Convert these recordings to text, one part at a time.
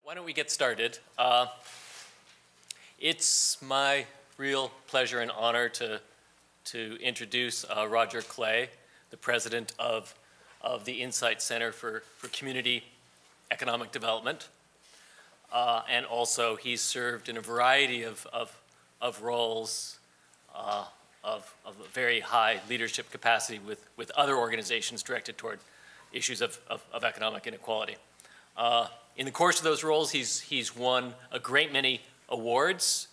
Why don't we get started? It's my real pleasure and honor to introduce Roger Clay, the president of the Insight Center for Community Economic Development. And also he's served in a variety of roles of a very high leadership capacity with other organizations directed toward issues of economic inequality. In the course of those roles, he's won a great many awards.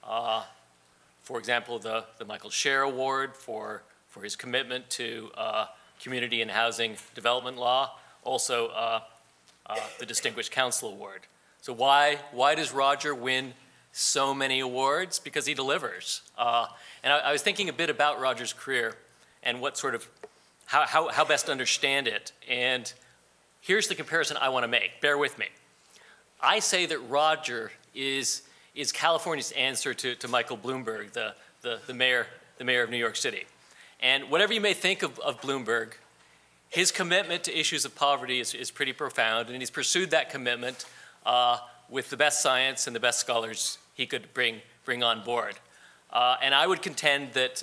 For example, the Michael Scher Award for his commitment to community and housing development law. Also, the Distinguished Counsel Award. So why does Roger win so many awards? Because he delivers. And I was thinking a bit about Roger's career and what sort of how best to understand it. And here's the comparison I want to make. Bear with me. I say that Roger is California's answer to Michael Bloomberg, the mayor of New York City. And whatever you may think of Bloomberg, his commitment to issues of poverty is pretty profound, and he's pursued that commitment with the best science and the best scholars he could bring on board. And I would contend that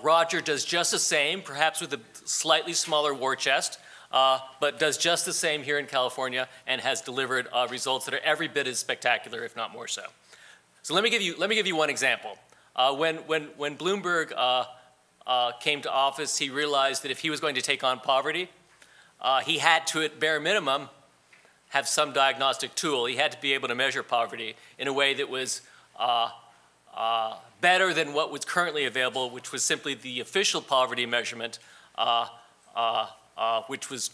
Roger does just the same, perhaps with a slightly smaller war chest, but does just the same here in California and has delivered results that are every bit as spectacular, if not more so. So let me give you one example. When Bloomberg came to office, he realized that if he was going to take on poverty, he had to, at bare minimum, have some diagnostic tool. He had to be able to measure poverty in a way that was better than what was currently available, which was simply the official poverty measurement, which was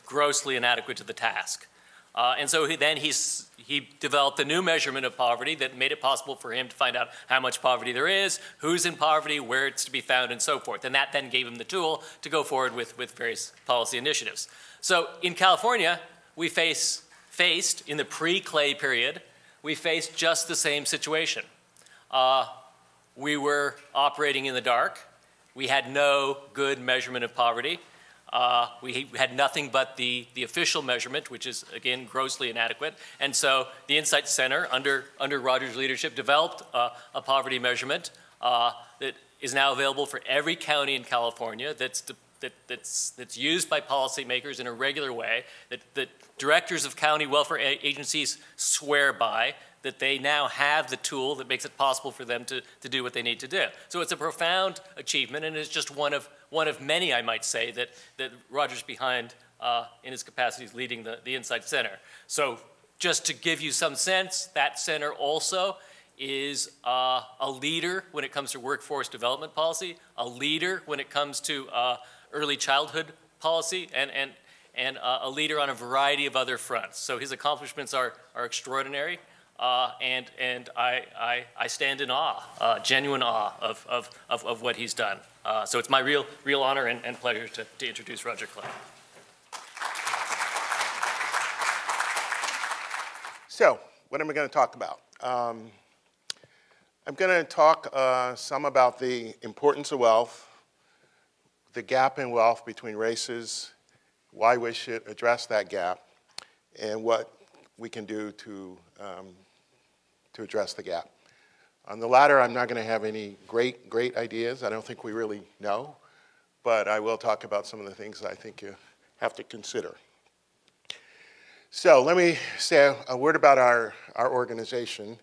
grossly inadequate to the task. And so he developed a new measurement of poverty that made it possible for him to find out how much poverty there is, who's in poverty, where it's to be found, and so forth. And that then gave him the tool to go forward with various policy initiatives. So in California, we faced, in the pre-Clay period, we faced just the same situation. We were operating in the dark. We had no good measurement of poverty. We had nothing but the official measurement, which is, again, grossly inadequate. And so the Insight Center, under Roger's leadership, developed a poverty measurement that is now available for every county in California that's used by policymakers in a regular way, that directors of county welfare agencies swear by, that they now have the tool that makes it possible for them to do what they need to do. So it's a profound achievement, and it's just one of many, I might say, that Roger's behind in his capacities leading the Insight Center. So just to give you some sense, that center also is a leader when it comes to workforce development policy, a leader when it comes to early childhood policy, and a leader on a variety of other fronts. So his accomplishments are extraordinary. And I stand in awe, genuine awe of what he's done. So it's my real honor and pleasure to introduce Roger Clay. So what am I going to talk about? I'm going to talk some about the importance of wealth, the gap in wealth between races, why we should address that gap, and what we can do to address the gap. On the latter, I'm not going to have any great ideas. I don't think we really know, but I will talk about some of the things I think you have to consider. So let me say a word about our organization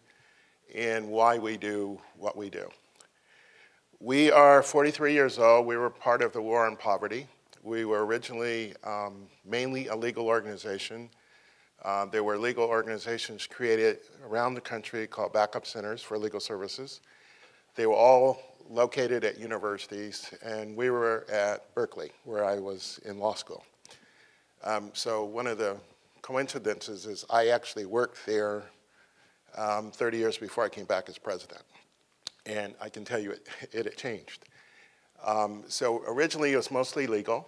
and why we do what we do. We are 43 years old. We were part of the War on Poverty. We were originally mainly a legal organization. There were legal organizations created around the country called backup centers for legal services. They were all located at universities, and we were at Berkeley, where I was in law school. So one of the coincidences is I actually worked there 30 years before I came back as president. And I can tell you it had changed. So originally it was mostly legal.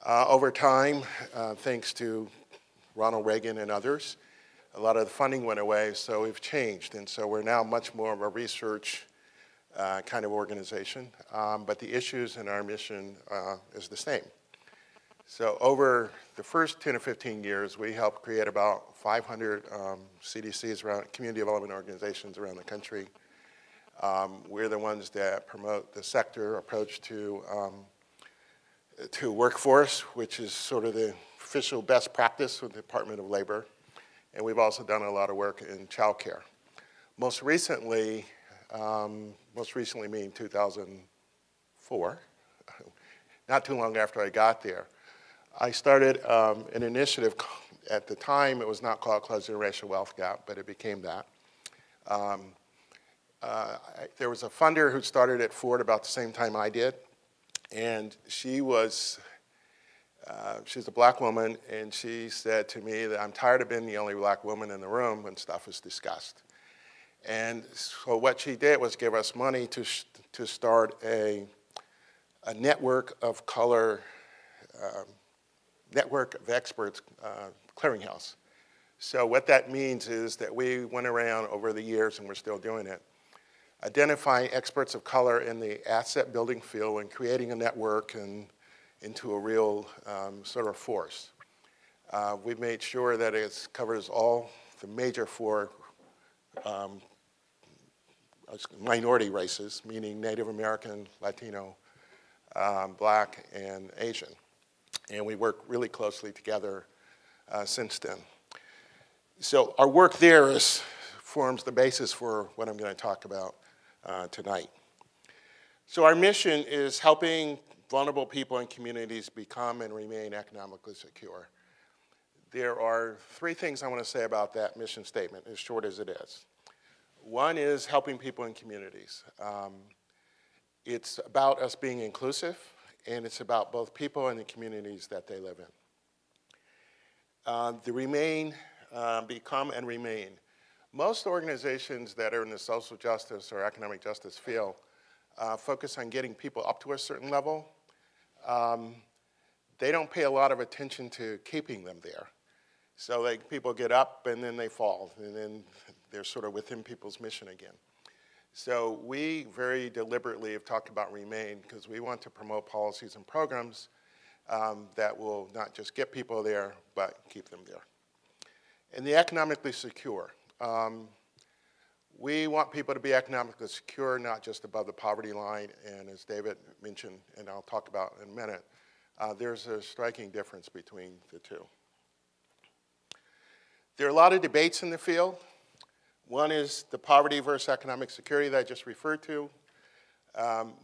Over time, thanks to Ronald Reagan and others, a lot of the funding went away, so we've changed. And so we're now much more of a research kind of organization, but the issues in our mission is the same. So over the first 10 or 15 years, we helped create about 500 CDCs around community development organizations around the country. We're the ones that promote the sector approach to workforce, which is sort of the official best practice with the Department of Labor. And we've also done a lot of work in childcare. Most recently meaning 2004, not too long after I got there, I started an initiative. At the time, it was not called Closing the Racial Wealth Gap, but it became that. There was a funder who started at Ford about the same time I did, and she's a black woman, and she said to me that I'm tired of being the only black woman in the room when stuff is discussed. And so what she did was give us money to start a network of color, network of experts clearinghouse. So what that means is that we went around over the years, and we're still doing it, identifying experts of color in the asset building field and creating a network and into a real sort of force. We've made sure that it covers all the major four minority races, meaning Native American, Latino, Black, and Asian. And we work really closely together since then. So our work there forms the basis for what I'm going to talk about tonight. So our mission is helping vulnerable people and communities become and remain economically secure. There are three things I want to say about that mission statement, as short as it is. One is helping people in communities. It's about us being inclusive, and it's about both people and the communities that they live in. The remain, become and remain. Most organizations that are in the social justice or economic justice field focus on getting people up to a certain level. They don't pay a lot of attention to keeping them there. So people get up and then they fall, and then they're sort of within people's mission again. So we very deliberately have talked about remain because we want to promote policies and programs that will not just get people there, but keep them there. And the economically secure. We want people to be economically secure, not just above the poverty line. And as David mentioned, and I'll talk about in a minute, there's a striking difference between the two. There are a lot of debates in the field. One is the poverty versus economic security that I just referred to.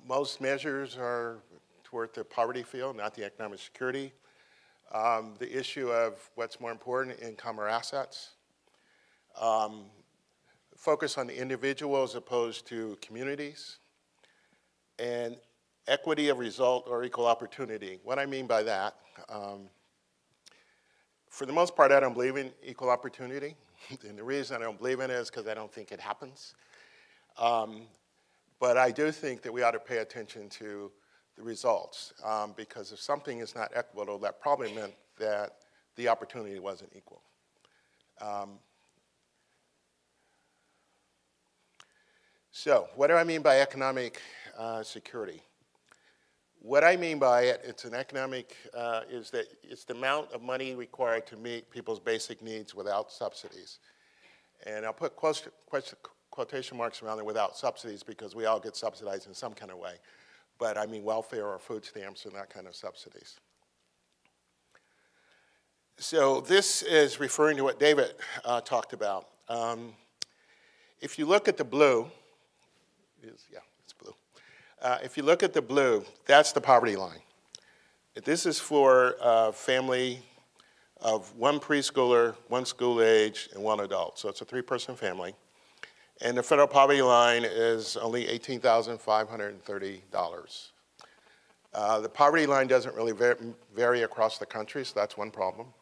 Most measures are toward the poverty field, not the economic security. The issue of what's more important, income or assets. Focus on the individual as opposed to communities. And equity of result or equal opportunity. What I mean by that, for the most part, I don't believe in equal opportunity. And the reason I don't believe in it is because I don't think it happens. But I do think that we ought to pay attention to the results. Because if something is not equitable, that probably meant that the opportunity wasn't equal. So what do I mean by economic security? What I mean by it, it's an economic, is that it's the amount of money required to meet people's basic needs without subsidies. And I'll put quotation marks around it, without subsidies, because we all get subsidized in some kind of way. But I mean welfare or food stamps and that kind of subsidies. So this is referring to what David talked about. If you look at the blue, it's blue. If you look at the blue, that's the poverty line. This is for a family of one preschooler, one school age, and one adult. So it's a three-person family. And the federal poverty line is only $18,530. The poverty line doesn't really vary across the country, so that's one problem.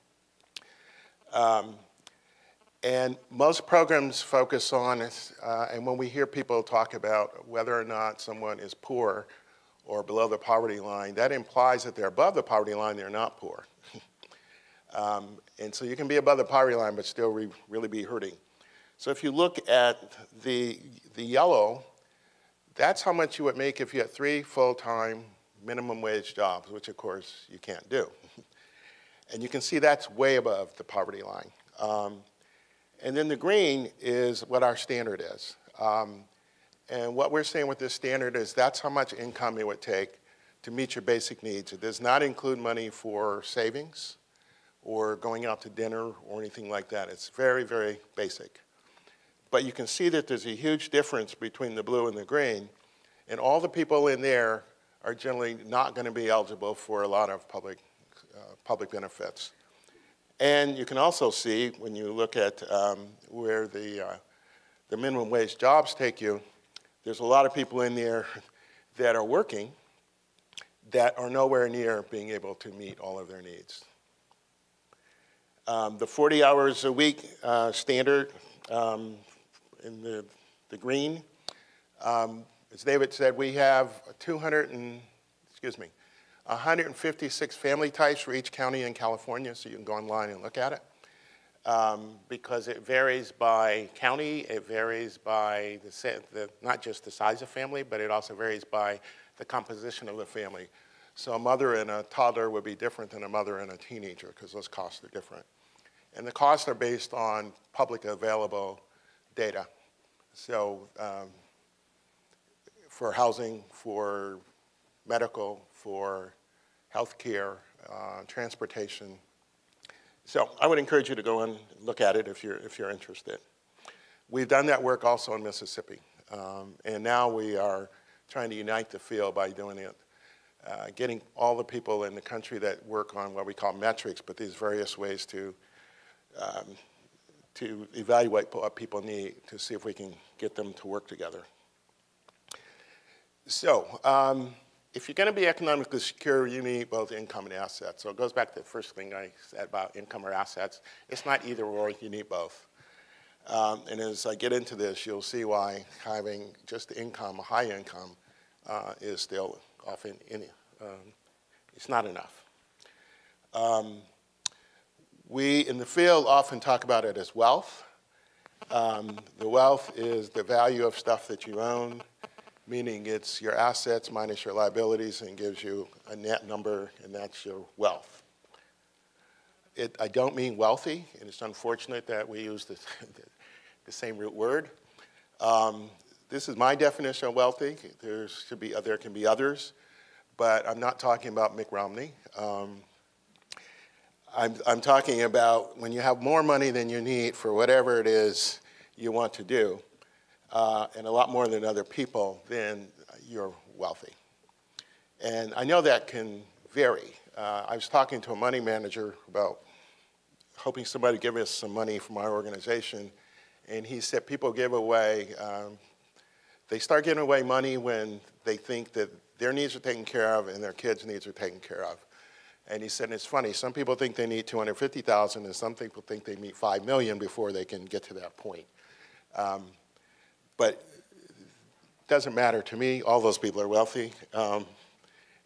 And most programs focus on, and when we hear people talk about whether or not someone is poor or below the poverty line, that implies that they're above the poverty line, they're not poor. And so you can be above the poverty line but still really be hurting. So if you look at the yellow, that's how much you would make if you had 3 full-time minimum wage jobs, which of course you can't do. And you can see that's way above the poverty line. And then the green is what our standard is. And what we're saying with this standard is that's how much income it would take to meet your basic needs. It does not include money for savings or going out to dinner or anything like that. It's very, very basic. But you can see that there's a huge difference between the blue and the green, and all the people in there are generally not going to be eligible for a lot of public benefits. And you can also see, when you look at where the minimum wage jobs take you, there's a lot of people in there that are working that are nowhere near being able to meet all of their needs. The 40 hours a week standard in the green, as David said, we have 156 family types for each county in California, so you can go online and look at it. Because it varies by county, it varies by not just the size of family, but it also varies by the composition of the family. So a mother and a toddler would be different than a mother and a teenager because those costs are different. And the costs are based on public available data. So for housing, for medical, for healthcare, transportation. So I would encourage you to go and look at it if you're interested. We've done that work also in Mississippi. And now we are trying to unite the field by doing it, getting all the people in the country that work on what we call metrics, but these various ways to evaluate what people need to see if we can get them to work together. So if you're going to be economically secure, you need both income and assets. So it goes back to the first thing I said about income or assets. It's not either or, you need both. And as I get into this, you'll see why having just income, a high income, is still often, it's not enough. We in the field often talk about it as wealth. The wealth is the value of stuff that you own, meaning it's your assets minus your liabilities and gives you a net number, and that's your wealth. I don't mean wealthy, and it's unfortunate that we use the same root word. This is my definition of wealthy. There can be others, but I'm not talking about Mitt Romney. I'm talking about when you have more money than you need for whatever it is you want to do, and a lot more than other people, then you're wealthy. And I know that can vary. I was talking to a money manager about hoping somebody would give us some money from our organization, and he said people give away, they start giving away money when they think that their needs are taken care of and their kids' needs are taken care of. And he said, it's funny, some people think they need $250,000 and some people think they need $5 million before they can get to that point. But it doesn't matter to me. All those people are wealthy.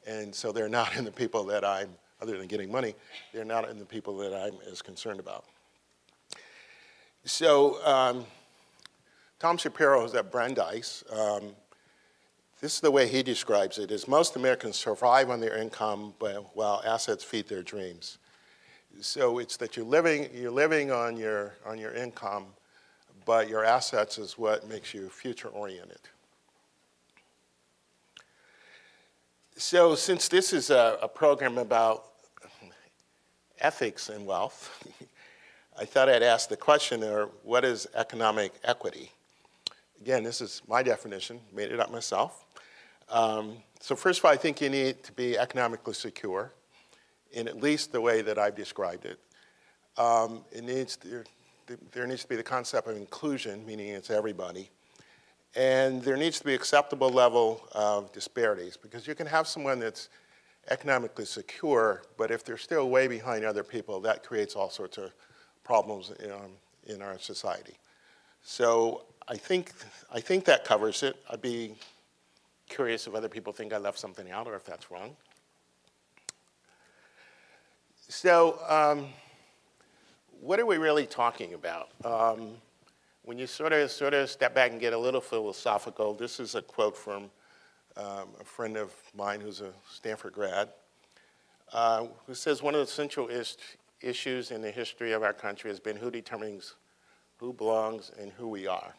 And so they're not in the people that I'm, other than getting money, they're not in the people that I'm as concerned about. So Tom Shapiro, who's at Brandeis, this is the way he describes it, is most Americans survive on their income while assets feed their dreams. So it's that you're living on your income, but your assets is what makes you future-oriented. So since this is a program about ethics and wealth, I thought I'd ask the question, what is economic equity? Again, this is my definition, made it up myself. So first of all, I think you need to be economically secure in at least the way that I've described it. There needs to be the concept of inclusion, meaning it's everybody. And there needs to be acceptable level of disparities, because you can have someone that's economically secure, but if they're still way behind other people, that creates all sorts of problems in our society. So I think that covers it. I'd be curious if other people think I left something out or if that's wrong. So what are we really talking about? When you sort of step back and get a little philosophical, this is a quote from a friend of mine who's a Stanford grad. who says one of the central issues in the history of our country has been who determines who belongs and who we are.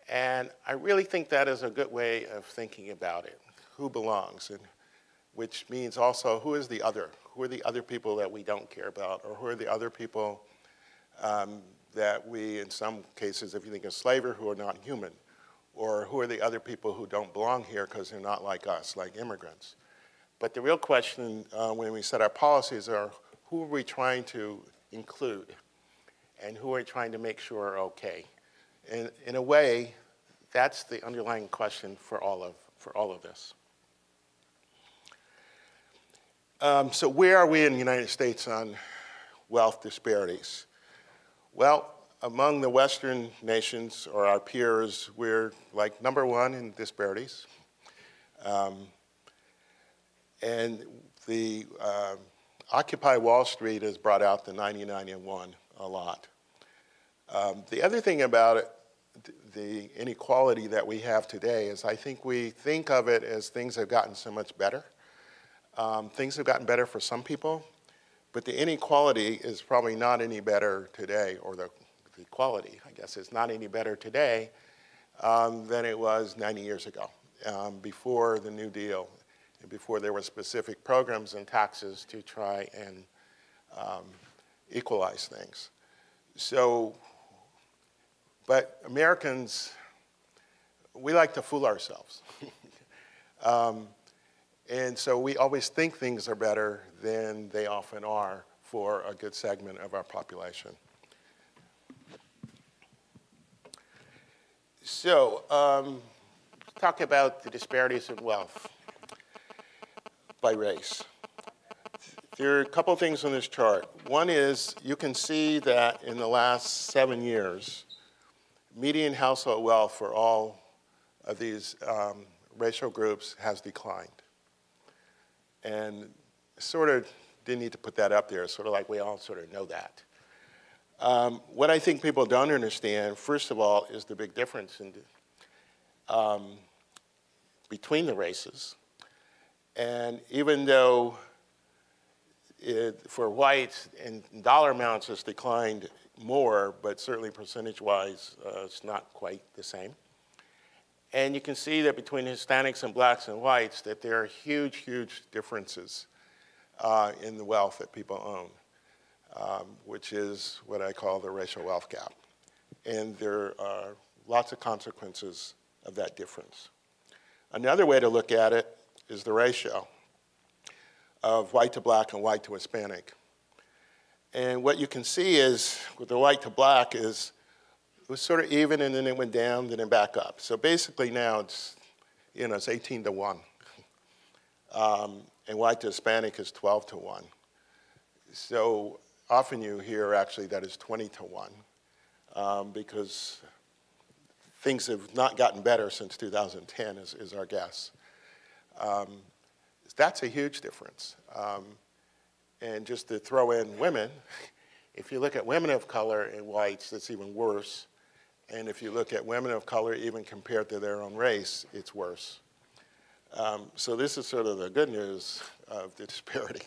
And I really think that is a good way of thinking about it, who belongs, and which means also who is the other? Who are the other people that we don't care about, or who are the other people that we, in some cases, if you think of slavery, who are not human, or who are the other people who don't belong here because they're not like us, like immigrants. But the real question when we set our policies are who are we trying to include, and who are we trying to make sure are okay? And in a way, that's the underlying question for all of this. So where are we in the United States on wealth disparities? Well, among the Western nations or our peers, we're like #1 in disparities. And the Occupy Wall Street has brought out the 99 and 1 a lot. The other thing about it, the inequality that we have today is I think we think of it as things have gotten so much better. Things have gotten better for some people, but the inequality is probably not any better today, or the equality, I guess, is not any better today than it was 90 years ago, before the New Deal, and before there were specific programs and taxes to try and equalize things. So, but Americans, we like to fool ourselves. And so we always think things are better than they often are for a good segment of our population. So, talk about the disparities in wealth by race. There are a couple of things on this chart. One is you can see that in the last 7 years, median household wealth for all of these racial groups has declined. And sort of didn't need to put that up there, sort of like we all sort of know that. What I think people don't understand, first of all, is the big difference in between the races. And even though for whites in dollar amounts it's declined more, but certainly percentage-wise it's not quite the same. And you can see that between Hispanics and blacks and whites that there are huge, huge differences in the wealth that people own, which is what I call the racial wealth gap. And there are lots of consequences of that difference. Another way to look at it is the ratio of white to black and white to Hispanic. And what you can see is with the white to black is it was sort of even, and then it went down, then it back up. So basically now it's, you know, it's 18 to 1. And white to Hispanic is 12 to 1. So often you hear actually that it's 20 to 1 because things have not gotten better since 2010 is our guess. That's a huge difference. And just to throw in women, if you look at women of color and whites, it's even worse. And if you look at women of color, even compared to their own race, it's worse. So this is sort of the good news of the disparity.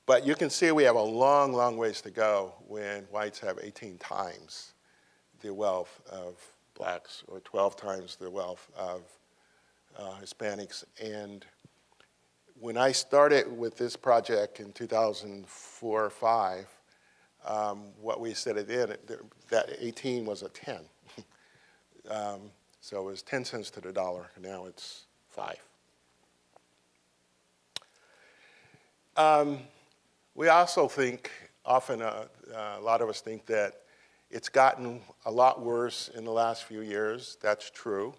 But you can see we have a long, long ways to go when whites have 18 times the wealth of blacks or 12 times the wealth of Hispanics. And when I started with this project in 2004 or 5, what we said then, that 18 was a 10. So it was 10 cents to the dollar, and now it's 5. We also think, often a lot of us think that it's gotten a lot worse in the last few years. That's true.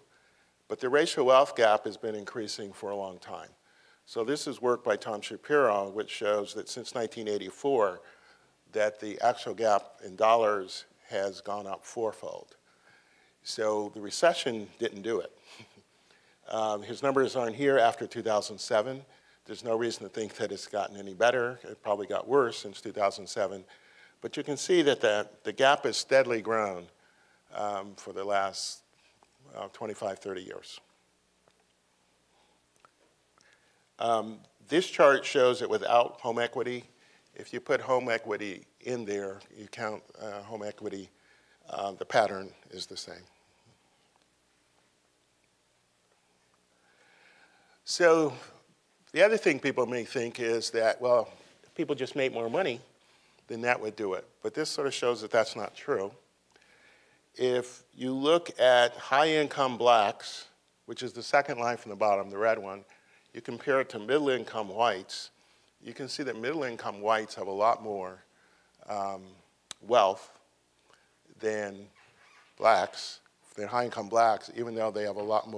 But the racial wealth gap has been increasing for a long time. So this is work by Tom Shapiro, which shows that since 1984, that the actual gap in dollars has gone up 4-fold. So the recession didn't do it. His numbers aren't here after 2007. There's no reason to think that it's gotten any better. It probably got worse since 2007. But you can see that the gap has steadily grown for the last 25, 30 years. This chart shows it without home equity. If you put home equity in there, you count home equity, the pattern is the same. So the other thing people may think is that, well, if people just make more money, then that would do it. But this sort of shows that that's not true. If you look at high-income blacks, which is the second line from the bottom, the red one, you compare it to middle-income whites, you can see that middle-income whites have a lot more wealth than blacks, than high-income blacks, even though they have a lot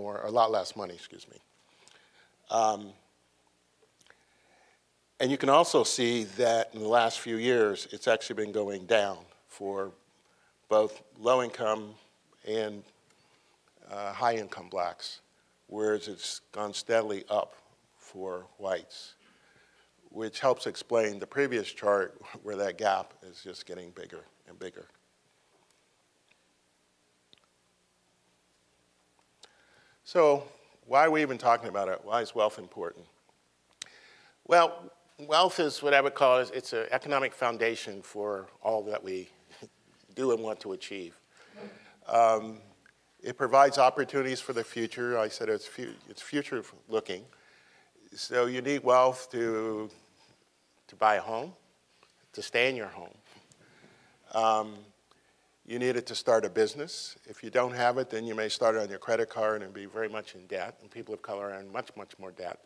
less money, excuse me. And you can also see that in the last few years, it's actually been going down for both low-income and high-income blacks, whereas it's gone steadily up for whites, which helps explain the previous chart where that gap is just getting bigger and bigger. So why are we even talking about it? Why is wealth important? Well, wealth is what I would call, it's an economic foundation for all that we do and want to achieve. It provides opportunities for the future. I said it's future looking. So you need wealth to buy a home, to stay in your home. You need it to start a business. If you don't have it, then you may start it on your credit card and be very much in debt, and people of color are in much, much more debt.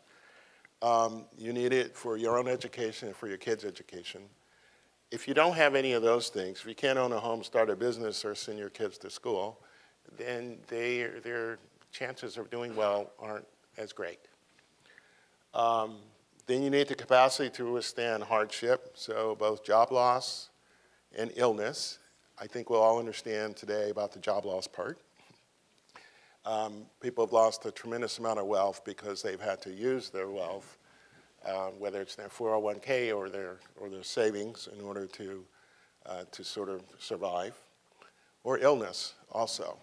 You need it for your own education and for your kids' education. If you don't have any of those things, if you can't own a home, start a business, or send your kids to school, then their chances of doing well aren't as great. Then you need the capacity to withstand hardship, so both job loss and illness. I think we'll all understand today about the job loss part. People have lost a tremendous amount of wealth because they've had to use their wealth, whether it's their 401k or their savings, in order to sort of survive, or illness also.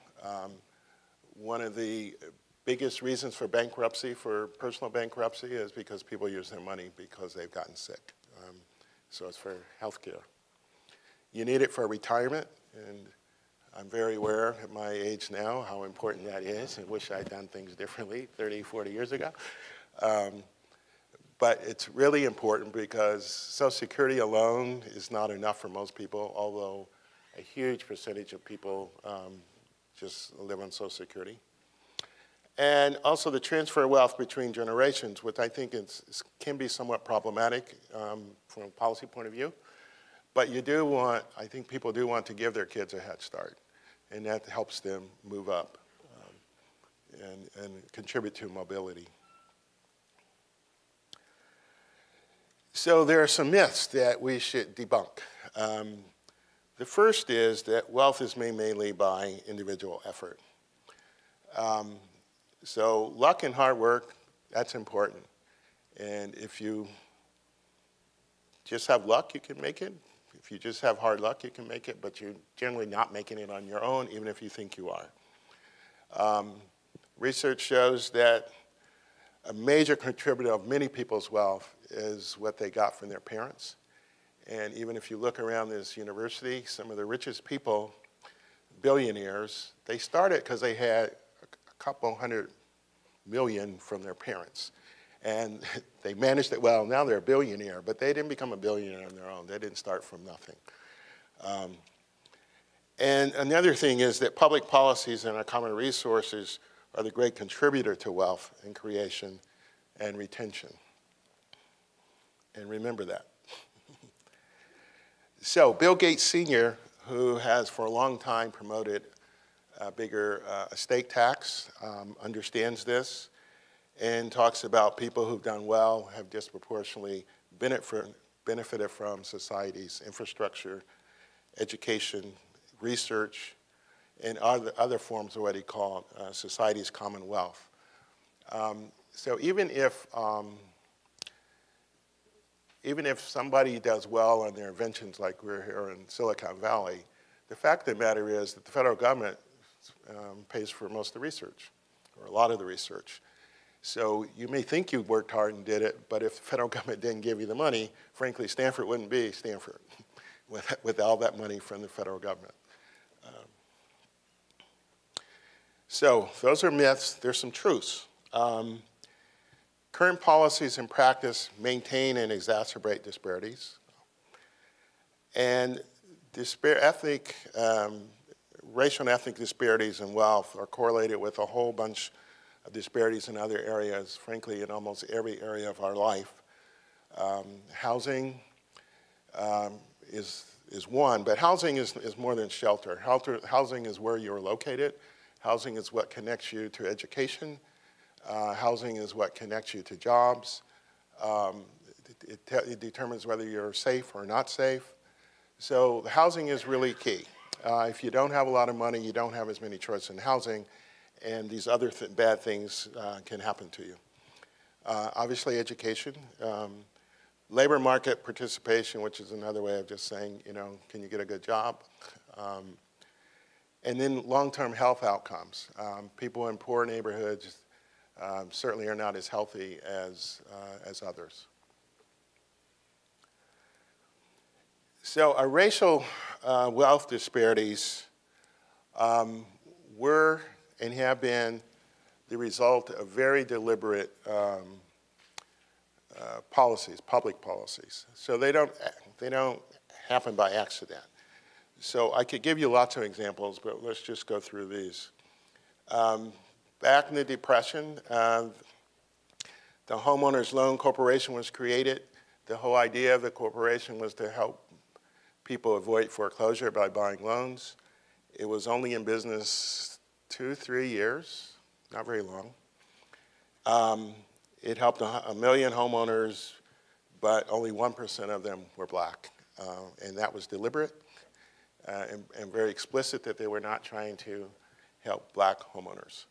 One of the biggest reasons for bankruptcy, for personal bankruptcy, is because people use their money because they've gotten sick. So it's for health care. You need it for retirement, and I'm very aware at my age now how important that is. I wish I'd done things differently 30, 40 years ago. But it's really important because Social Security alone is not enough for most people, although a huge percentage of people just live on Social Security. And also the transfer of wealth between generations, which I think can be somewhat problematic from a policy point of view. But you do want, I think people do want to give their kids a head start, and that helps them move up and contribute to mobility. So there are some myths that we should debunk. The first is that wealth is made mainly by individual effort. So luck and hard work, that's important. And if you just have luck, you can make it. If you just have hard luck, you can make it, but you're generally not making it on your own, even if you think you are. Research shows that a major contributor of many people's wealth is what they got from their parents. And even if you look around this university, some of the richest people, billionaires, they started because they had a couple $100 million from their parents. And they managed it well. Now they're a billionaire, but they didn't become a billionaire on their own. They didn't start from nothing. And another thing is that public policies and our common resources are the great contributor to wealth and creation and retention. And remember that. So Bill Gates Sr., who has for a long time promoted a bigger estate tax, understands this, and talks about people who've done well have disproportionately benefited from society's infrastructure, education, research, and other forms of what he called society's commonwealth. So even if somebody does well on their inventions, like we're here in Silicon Valley, the fact of the matter is that the federal government pays for most of the research, or a lot of the research. So you may think you worked hard and did it, but if the federal government didn't give you the money, frankly, Stanford wouldn't be Stanford with all that money from the federal government. So those are myths. There's some truths. Current policies and practice maintain and exacerbate disparities. And racial and ethnic disparities in wealth are correlated with a whole bunch of disparities in other areas, frankly, in almost every area of our life. Housing is one, but housing is more than shelter. Housing is where you're located. Housing is what connects you to education. Housing is what connects you to jobs. It determines whether you're safe or not safe. So the housing is really key. If you don't have a lot of money, you don't have as many choices in housing, and these other bad things can happen to you. Obviously, education. Labor market participation, which is another way of just saying, you know, can you get a good job? And then long-term health outcomes. People in poor neighborhoods certainly are not as healthy as others. So our racial wealth disparities were and have been the result of very deliberate policies, public policies. So they don't happen by accident. So I could give you lots of examples, but let's just go through these. Back in the Depression, the Homeowners Loan Corporation was created. The whole idea of the corporation was to help people avoid foreclosure by buying loans. It was only in business 2-3 years, not very long. It helped a million homeowners, but only 1% of them were black. And that was deliberate and very explicit that they were not trying to help black homeowners.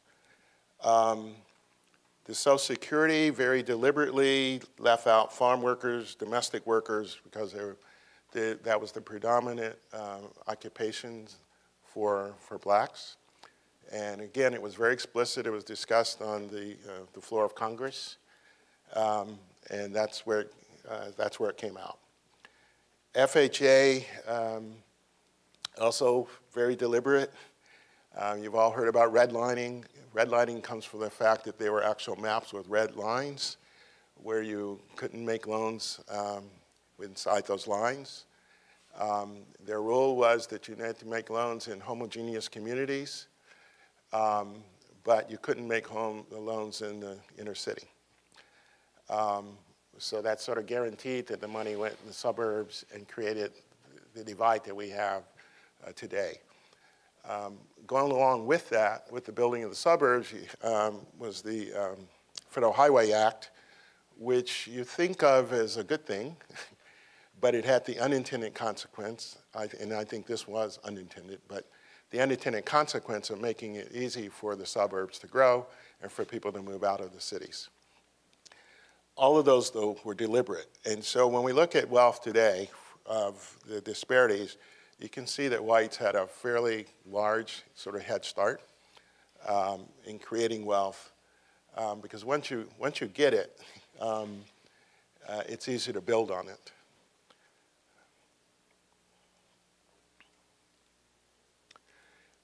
The Social Security very deliberately left out farm workers, domestic workers, because that was the predominant occupation for blacks. And again, it was very explicit. It was discussed on the floor of Congress, and that's where it came out. FHA, also very deliberate. You've all heard about redlining. Redlining comes from the fact that there were actual maps with red lines where you couldn't make loans inside those lines. Their rule was that you had to make loans in homogeneous communities, but you couldn't make loans in the inner city. So that sort of guaranteed that the money went in the suburbs and created the divide that we have today. Going along with that, with the building of the suburbs, was the Federal Highway Act, which you think of as a good thing, but it had the unintended consequence, and I think this was unintended, but the unintended consequence of making it easy for the suburbs to grow and for people to move out of the cities. All of those, though, were deliberate. And so when we look at wealth today, of the disparities, you can see that whites had a fairly large sort of head start in creating wealth, because once you get it, it's easy to build on it.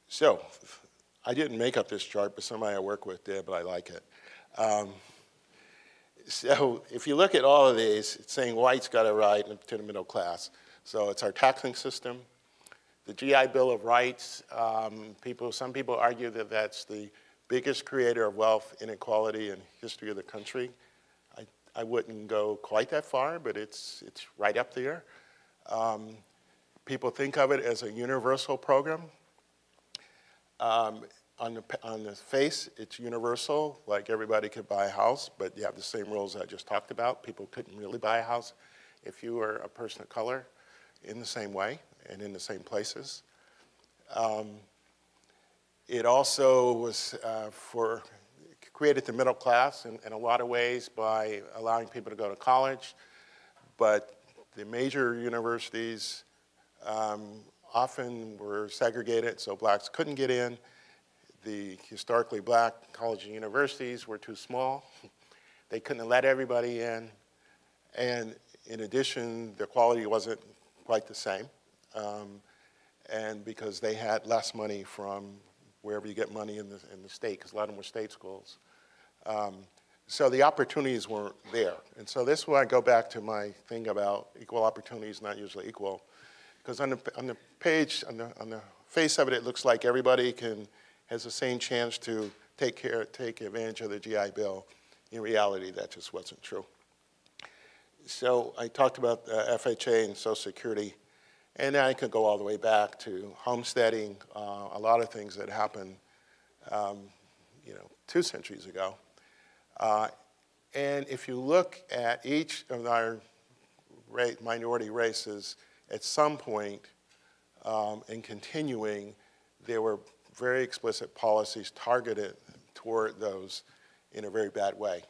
So I didn't make up this chart, but somebody I work with did, but I like it. So if you look at all of these, it's saying whites got a right to the middle class. So it's our taxing system. The GI Bill of Rights, some people argue that that's the biggest creator of wealth inequality in history of the country. I wouldn't go quite that far, but it's right up there. People think of it as a universal program. On the face, it's universal, like everybody could buy a house, but you have the same rules I just talked about. People couldn't really buy a house if you were a person of color in the same way and in the same places. It also was created the middle class in a lot of ways by allowing people to go to college, but the major universities often were segregated, so blacks couldn't get in. the historically black colleges and universities were too small. They couldn't let everybody in. And in addition, the quality wasn't quite the same. And because they had less money from wherever you get money in the state, because a lot of them were state schools. So the opportunities weren't there. And so this is where I go back to my thing about equal opportunities not usually equal. Because on the page, on the face of it, it looks like everybody has the same chance to take advantage of the GI Bill. In reality, that just wasn't true. So I talked about FHA and Social Security, and then I could go all the way back to homesteading, a lot of things that happened, 2 centuries ago. And if you look at each of our minority races, at some point in continuing, there were very explicit policies targeted toward those in a very bad way.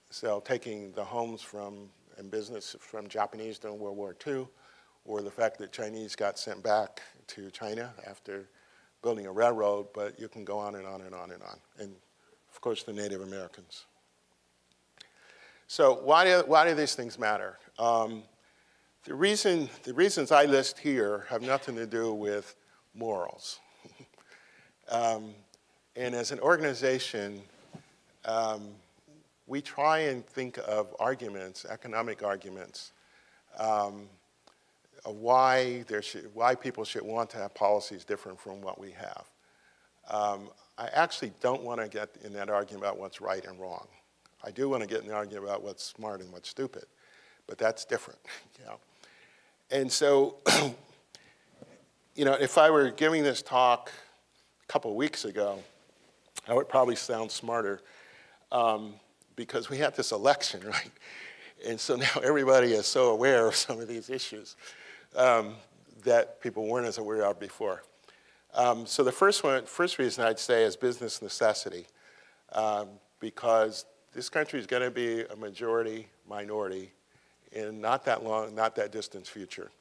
So taking the homes and business from Japanese during World War II, or the fact that Chinese got sent back to China after building a railroad, but you can go on and on and on and on. And of course, the Native Americans. So why do these things matter? The reasons I list here have nothing to do with morals. And as an organization, we try and think of arguments, economic arguments, of why people should want to have policies different from what we have. I actually don't want to get in that argument about what's right and wrong. I do want to get in the argument about what's smart and what's stupid, but that's different. And so, if I were giving this talk a couple weeks ago, I would probably sound smarter because we have this election, right? And so now everybody is so aware of some of these issues that people weren't as aware of before. So the first reason I'd say is business necessity, because this country is going to be a majority minority in not that distant future.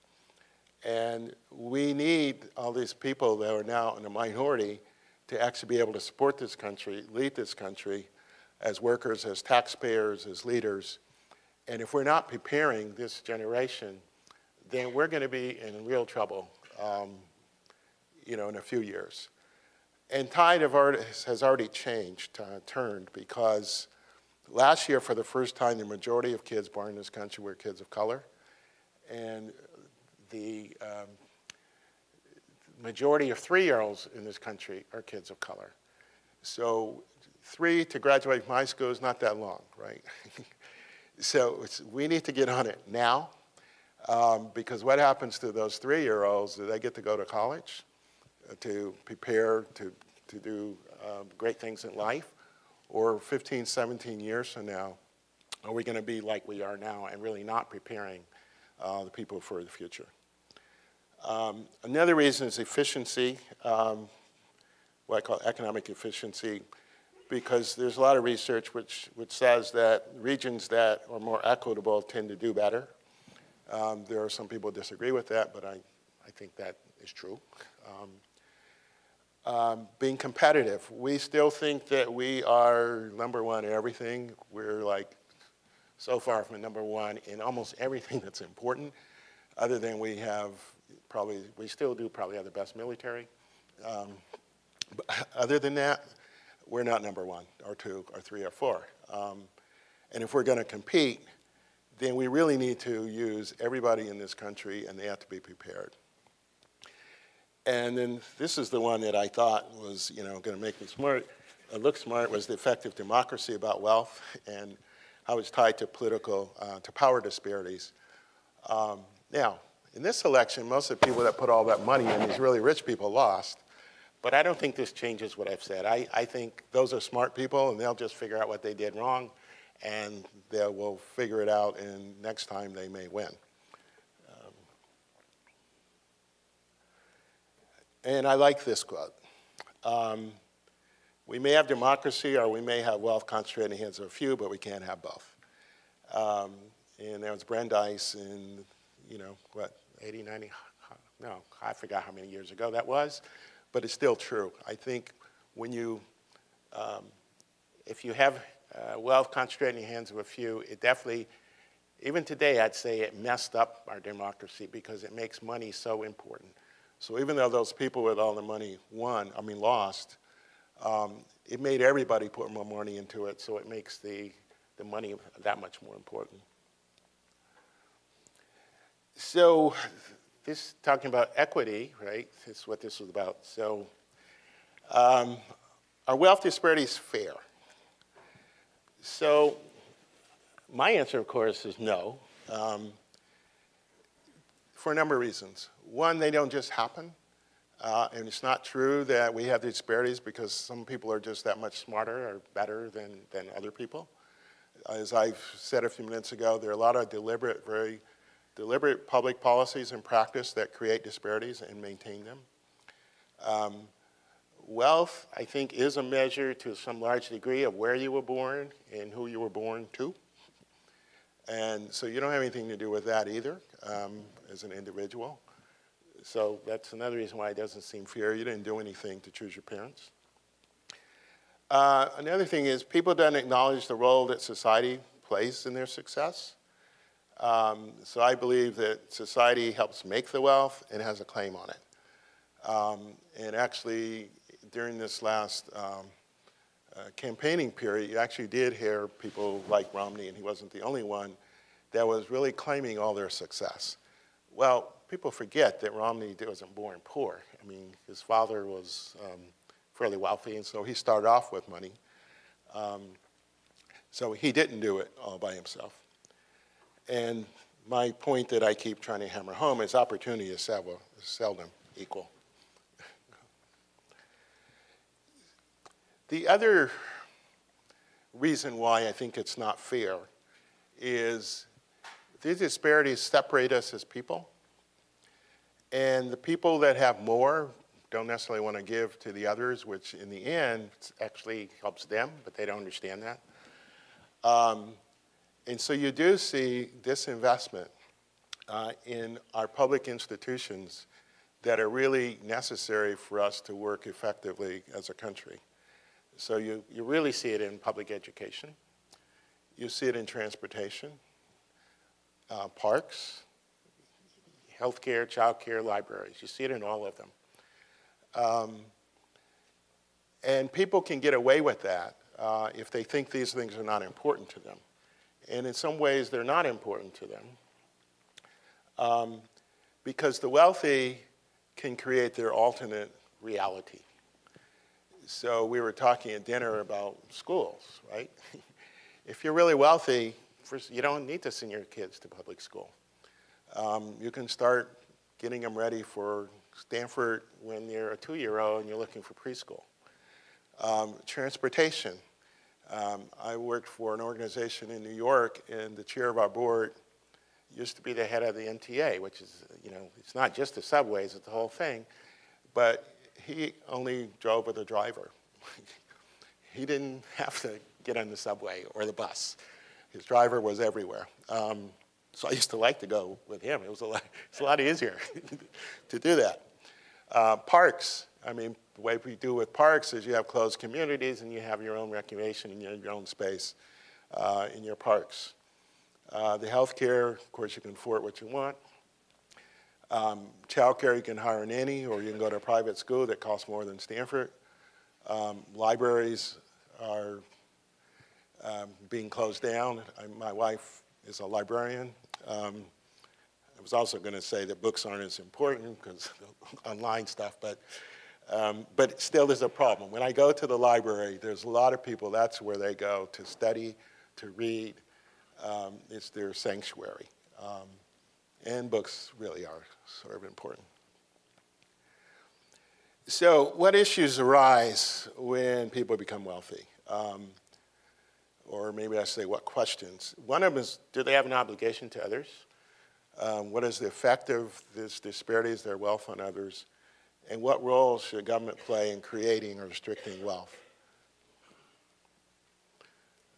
And we need all these people that are now in a minority to actually be able to support this country, lead this country as workers, as taxpayers, as leaders. And if we're not preparing this generation, then we're going to be in real trouble, in a few years. And tide has already turned, because last year, for the first time, the majority of kids born in this country were kids of color. And the majority of 3-year-olds in this country are kids of color. So 3 to graduate from high school is not that long, right? So we need to get on it now, because what happens to those 3-year-olds? Do they get to go to college to prepare to do great things in life? Or 15, 17 years from now, are we going to be like we are now and really not preparing the people for the future? Another reason is efficiency, what I call economic efficiency, because there's a lot of research which says that regions that are more equitable tend to do better. There are some people who disagree with that, but I think that is true. Being competitive. We still think that we are #1 in everything. We're like so far from #1 in almost everything that's important, other than we still do probably have the best military. But other than that, we're not #1 or 2 or 3 or 4. And if we're going to compete, then we really need to use everybody in this country, and they have to be prepared. And then this is the one that I thought was, going to make me look smart, was the effective democracy about wealth and how it's tied to to power disparities. Now, in this election, most of the people that put all that money in, these really rich people, lost. But I don't think this changes what I've said. I think those are smart people, and they'll just figure out what they did wrong, and they will figure it out, and next time they may win. And I like this quote. We may have democracy, or we may have wealth concentrated in the hands of a few, but we can't have both. And that was Brandeis in, 80, 90, no, I forgot how many years ago that was. but it's still true. I think when you, if you have wealth concentrated in the hands of a few, it definitely, even today, I'd say it messed up our democracy because it makes money so important. So even though those people with all the money lost, it made everybody put more money into it, so it makes the money that much more important. So this, talking about equity, right, is what this was about. So are wealth disparities fair? So my answer, of course, is no, for a number of reasons. One, they don't just happen. And it's not true that we have disparities because some people are just that much smarter or better than other people. As I've said a few minutes ago, there are a lot of very deliberate public policies and practice that create disparities and maintain them. Wealth, I think, is a measure to some large degree of where you were born and who you were born to. And so you don't have anything to do with that either as an individual. So that's another reason why it doesn't seem fair. You didn't do anything to choose your parents. Another thing is people don't acknowledge the role that society plays in their success. So I believe that society helps make the wealth and has a claim on it. And actually, during this last campaigning period, you actually did hear people like Romney, and he wasn't the only one, that was really claiming all their success. Well, people forget that Romney wasn't born poor. I mean, his father was fairly wealthy, and so he started off with money. So he didn't do it all by himself. And my point that I keep trying to hammer home is opportunity is seldom equal. The other reason why I think it's not fair is these disparities separate us as people. And the people that have more don't necessarily want to give to the others, which in the end actually helps them, but they don't understand that. And so you do see disinvestment in our public institutions that are really necessary for us to work effectively as a country. So you really see it in public education. You see it in transportation, parks, healthcare, childcare, libraries. You see it in all of them. And people can get away with that if they think these things are not important to them. And in some ways, they're not important to them because the wealthy can create their alternate reality. So we were talking at dinner about schools, right? If you're really wealthy, first, you don't need to send your kids to public school. You can start getting them ready for Stanford when you're a 2-year-old and you're looking for preschool. Transportation. I worked for an organization in New York, and the chair of our board used to be the head of the MTA, which is, you know, it's not just the subways, it's the whole thing. But he only drove with a driver. He didn't have to get on the subway or the bus. His driver was everywhere. So I used to like to go with him. It's a lot easier to do that. Parks. I mean, the way we do with parks is you have closed communities and you have your own recreation and your own space in your parks. The healthcare, of course, you can afford what you want. Childcare, you can hire a nanny, or you can go to a private school that costs more than Stanford. Libraries are being closed down. My wife is a librarian. I was also going to say that books aren't as important because online stuff, but still there's a problem. When I go to the library, there's a lot of people, that's where they go to study, to read. It's their sanctuary. And books really are sort of important. So what issues arise when people become wealthy? Or maybe I say what questions. One of them is, do they have an obligation to others? What is the effect of this disparities, their wealth on others? And what role should government play in creating or restricting wealth?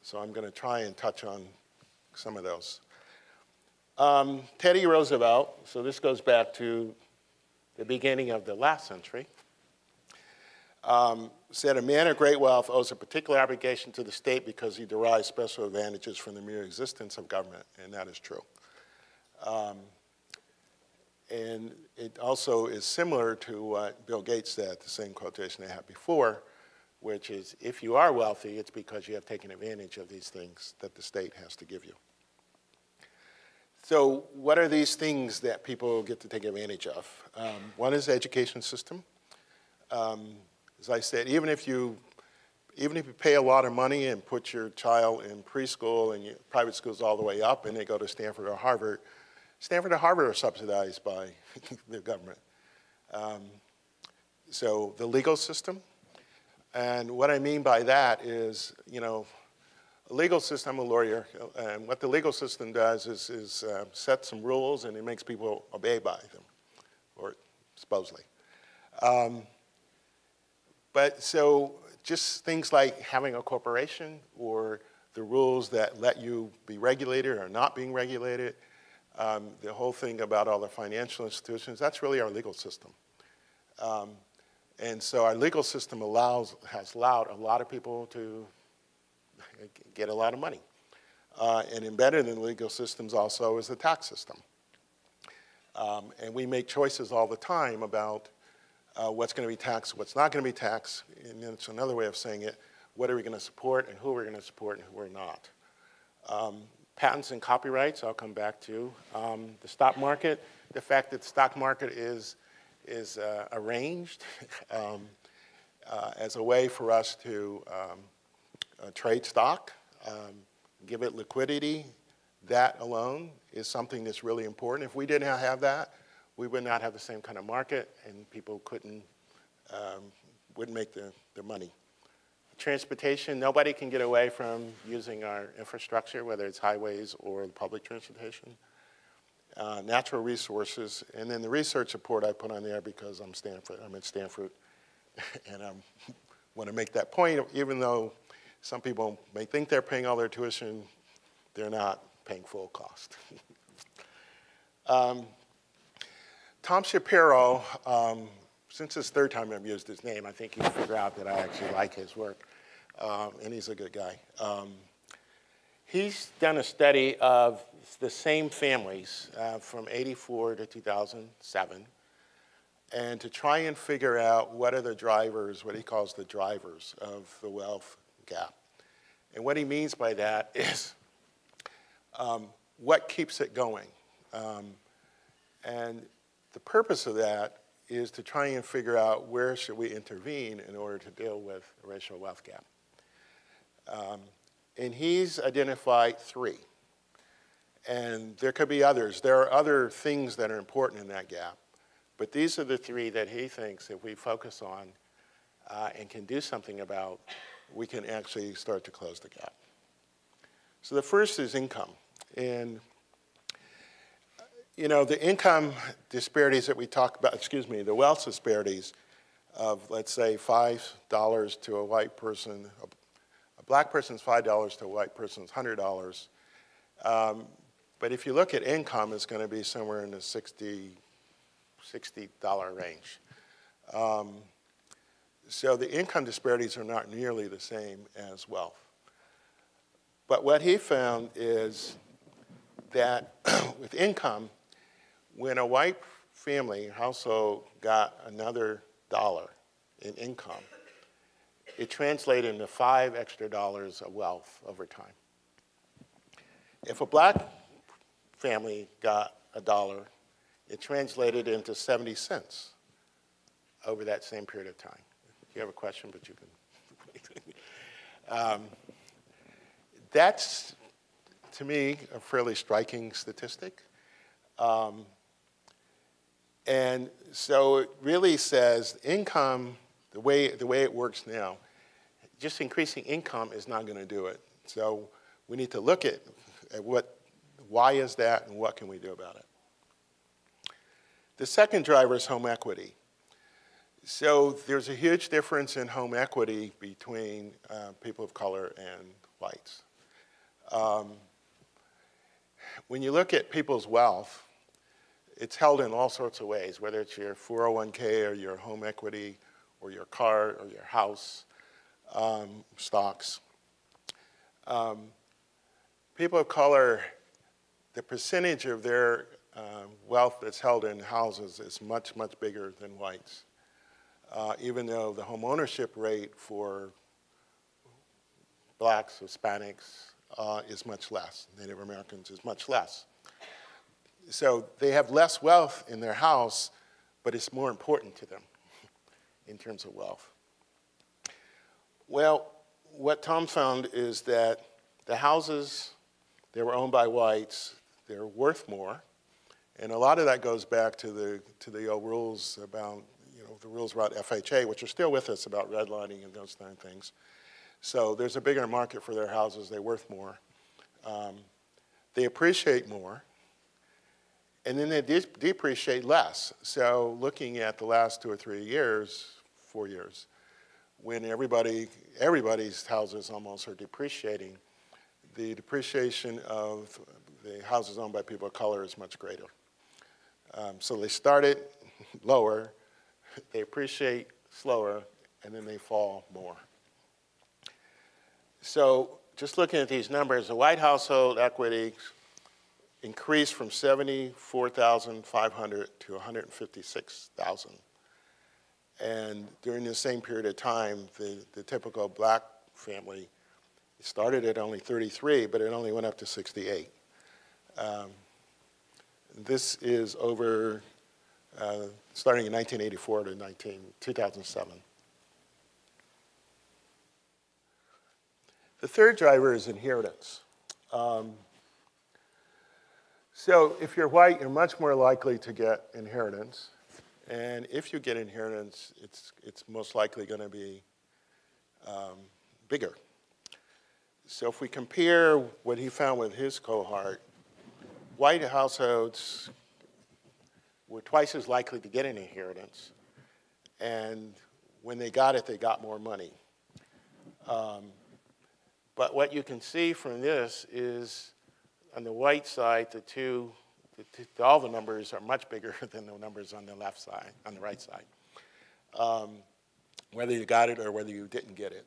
So I'm going to try and touch on some of those. Teddy Roosevelt, so this goes back to the beginning of the last century. said a man of great wealth owes a particular obligation to the state because he derives special advantages from the mere existence of government, and that is true. And it also is similar to what Bill Gates said, the same quotation I had before, which is if you are wealthy, it's because you have taken advantage of these things that the state has to give you. So what are these things that people get to take advantage of? One is the education system. As I said, even if you pay a lot of money and put your child in preschool and private schools all the way up and they go to Stanford or Harvard, Stanford and Harvard are subsidized by the government. So the legal system, and what I mean by that is, you know, a legal system, I'm a lawyer, and what the legal system does is set some rules and it makes people obey by them, or supposedly. But so just things like having a corporation or the rules that let you be regulated or not being regulated, the whole thing about all the financial institutions, that's really our legal system. And so our legal system has allowed a lot of people to get a lot of money. And embedded in legal systems also is the tax system. And we make choices all the time about what's going to be taxed, what's not going to be taxed, and it's another way of saying it, what are we going to support and who we're going to support and who we're not. Patents and copyrights, I'll come back to. The stock market, the fact that the stock market is arranged as a way for us to trade stock, give it liquidity, that alone is something that's really important. If we didn't have that, we would not have the same kind of market and people wouldn't make their money. Transportation, nobody can get away from using our infrastructure, whether it's highways or public transportation. Natural resources, and then the research support I put on there because I'm at Stanford, and I want to make that point, even though some people may think they're paying all their tuition, they're not paying full cost. Tom Shapiro, since it's third time I've used his name, I think you figure out that I actually like his work, and he's a good guy. He's done a study of the same families from '84 to 2007, and to try and figure out what are the drivers, what he calls the drivers of the wealth gap. And what he means by that is what keeps it going. And the purpose of that is to try and figure out where should we intervene in order to deal with the racial wealth gap. And he's identified 3. And there could be others. There are other things that are important in that gap. But these are the 3 that he thinks if we focus on and can do something about, we can actually start to close the gap. So the first is income. And you know, the income disparities that we talk about, the wealth disparities of, let's say, $5 to a white person, a black person's $5 to a white person's $100. But if you look at income, it's going to be somewhere in the $60 range. So the income disparities are not nearly the same as wealth. But what he found is that with income, when a white family household got another $1 in income, it translated into $5 extra of wealth over time. If a black family got $1, it translated into 70 cents over that same period of time. You have a question, but you can. That's, to me, a fairly striking statistic. And so it really says income, the way it works now, just increasing income is not going to do it. So we need to look at why is that and what can we do about it. The second driver is home equity. So there's a huge difference in home equity between people of color and whites. When you look at people's wealth, it's held in all sorts of ways, whether it's your 401k or your home equity or your car or your house, stocks. People of color, the percentage of their wealth that's held in houses is much, much bigger than whites, even though the home ownership rate for blacks, Hispanics is much less. Native Americans is much less. So they have less wealth in their house, but it's more important to them in terms of wealth. Well, what Tom found is that the houses that were owned by whites, they're worth more. And a lot of that goes back to the old rules about, the rules about FHA, which are still with us, about redlining and those kind of things. So there's a bigger market for their houses. They're worth more. They appreciate more. And then they depreciate less. So looking at the last 2 or 3 years, 4 years, when everybody's houses almost are depreciating, the depreciation of the houses owned by people of color is much greater. So they started lower, they appreciate slower, and then they fall more. So just looking at these numbers, the white household equity increased from 74,500 to 156,000. And during the same period of time, the typical black family started at only 33, but it only went up to 68. This is over, starting in 1984 to 2007. The third driver is inheritance. So if you're white, you're much more likely to get inheritance. And if you get inheritance, it's most likely going to be bigger. So if we compare what he found with his cohort, white households were twice as likely to get an inheritance. And when they got more money. But what you can see from this is, on the white side, all the numbers are much bigger than the numbers on the left side, on the right side, whether you got it or whether you didn't get it.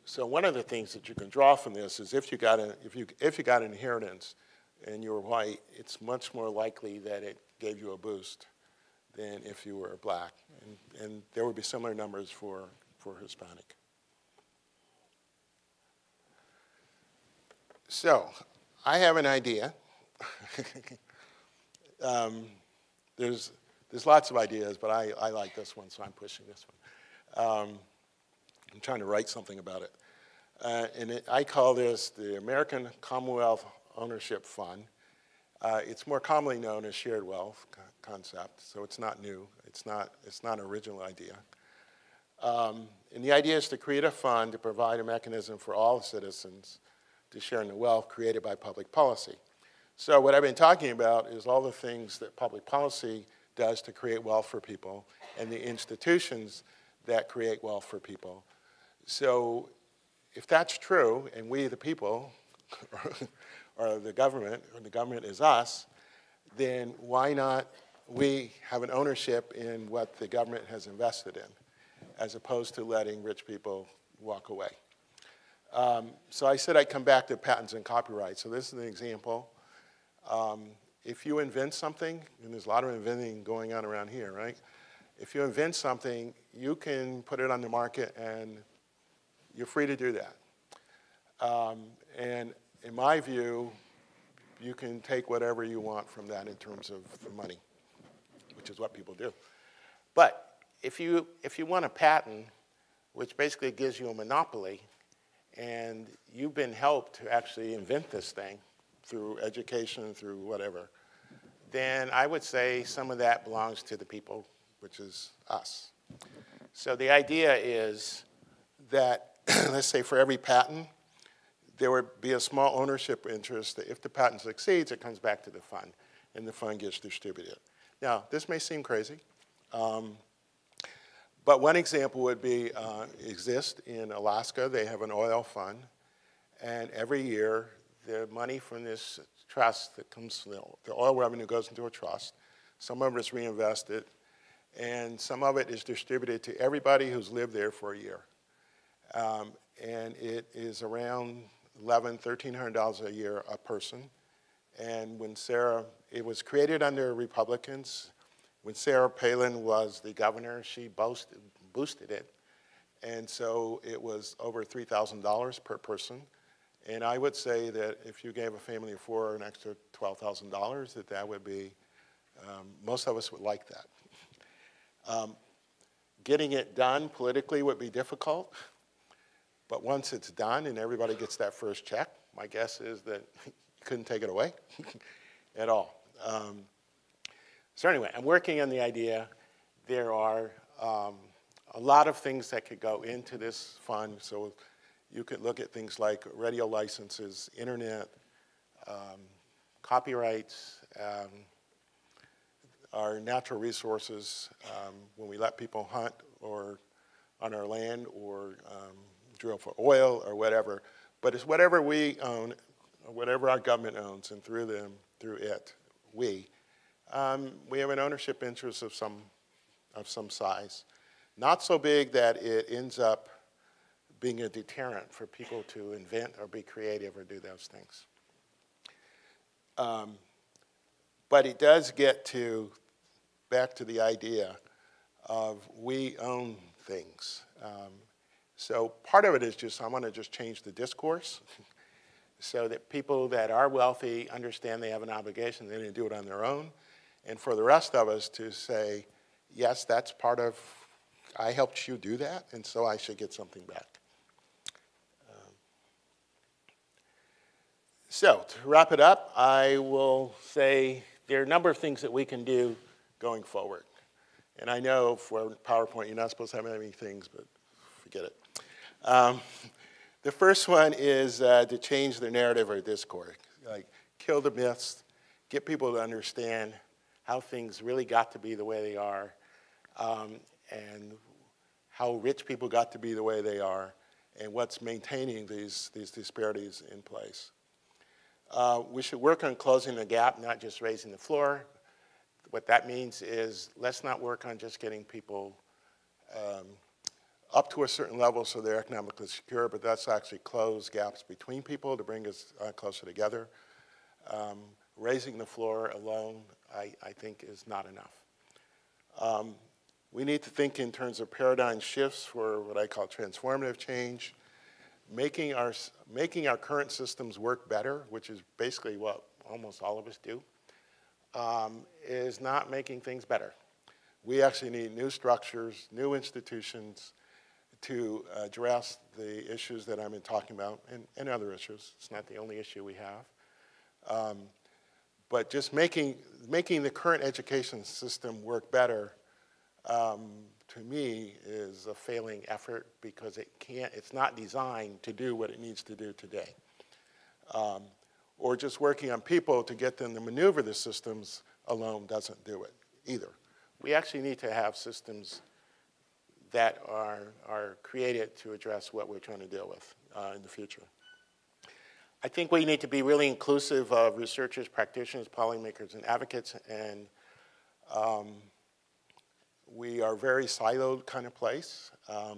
So one of the things that you can draw from this is if you got an inheritance and you were white, it's much more likely that it gave you a boost than if you were black. And there would be similar numbers for Hispanic. So I have an idea. There's lots of ideas, but I like this one, so I'm pushing this one. I'm trying to write something about it. I call this the American Commonwealth Ownership Fund. It's more commonly known as shared wealth concept, so it's not new. It's not an original idea. And the idea is to create a fund to provide a mechanism for all citizens to share in the wealth created by public policy. So what I've been talking about is all the things that public policy does to create wealth for people and the institutions that create wealth for people. So if that's true, and we the people, or the government is us, then why not we have an ownership in what the government has invested in, as opposed to letting rich people walk away. So I said I'd come back to patents and copyright. So this is an example. If you invent something, and there's a lot of inventing going on around here, right? If you invent something, you can put it on the market, and you're free to do that. And in my view, you can take whatever you want from that in terms of the money, which is what people do. But if you want a patent, which basically gives you a monopoly, and you've been helped to actually invent this thing through education, through whatever, then I would say some of that belongs to the people, which is us. So the idea is that, let's say for every patent, there would be a small ownership interest that if the patent succeeds, it comes back to the fund, and the fund gets distributed. Now, this may seem crazy, but one example would be, exist in Alaska. They have an oil fund, and every year, the money from this trust that comes, the oil revenue goes into a trust. Some of it is reinvested, and some of it is distributed to everybody who's lived there for a year. And it is around $1,100, $1,300 a year a person. And when it was created under Republicans. When Sarah Palin was the governor, she boosted it. And so it was over $3,000 per person. And I would say that if you gave a family of four an extra $12,000, that would be, most of us would like that. Getting it done politically would be difficult. But once it's done and everybody gets that first check, my guess is that you couldn't take it away at all. So anyway, I'm working on the idea. There are a lot of things that could go into this fund. So you could look at things like radio licenses, internet, copyrights, our natural resources, when we let people hunt or on our land or drill for oil or whatever. But it's whatever we own, or whatever our government owns, and through it, we have an ownership interest of some size. Not so big that it ends up being a deterrent for people to invent or be creative or do those things. But it does get back to the idea of we own things. So part of it is just, I want to just change the discourse so that people that are wealthy understand they have an obligation, they didn't do it on their own. And for the rest of us to say, yes, that's part of, I helped you do that, and so I should get something back. So to wrap it up, I will say there are a number of things that we can do going forward. And I know for PowerPoint, you're not supposed to have many things, but forget it. The first one is to change the narrative or discourse, like kill the myths, get people to understand how things really got to be the way they are, and how rich people got to be the way they are, and what's maintaining these disparities in place. We should work on closing the gap, not just raising the floor. What that means is let's not work on just getting people up to a certain level so they're economically secure, but let's actually close gaps between people to bring us closer together. Raising the floor alone, I think, is not enough. We need to think in terms of paradigm shifts for what I call transformative change, making our current systems work better, which is basically what almost all of us do, is not making things better. We actually need new structures, new institutions to address the issues that I've been talking about and other issues. It's not the only issue we have. But just making the current education system work better, to me, is a failing effort because it's not designed to do what it needs to do today. Or just working on people to get them to maneuver the systems alone doesn't do it either. We actually need to have systems that are created to address what we're trying to deal with in the future. I think we need to be really inclusive of researchers, practitioners, policymakers, and advocates, and we are a very siloed kind of place. I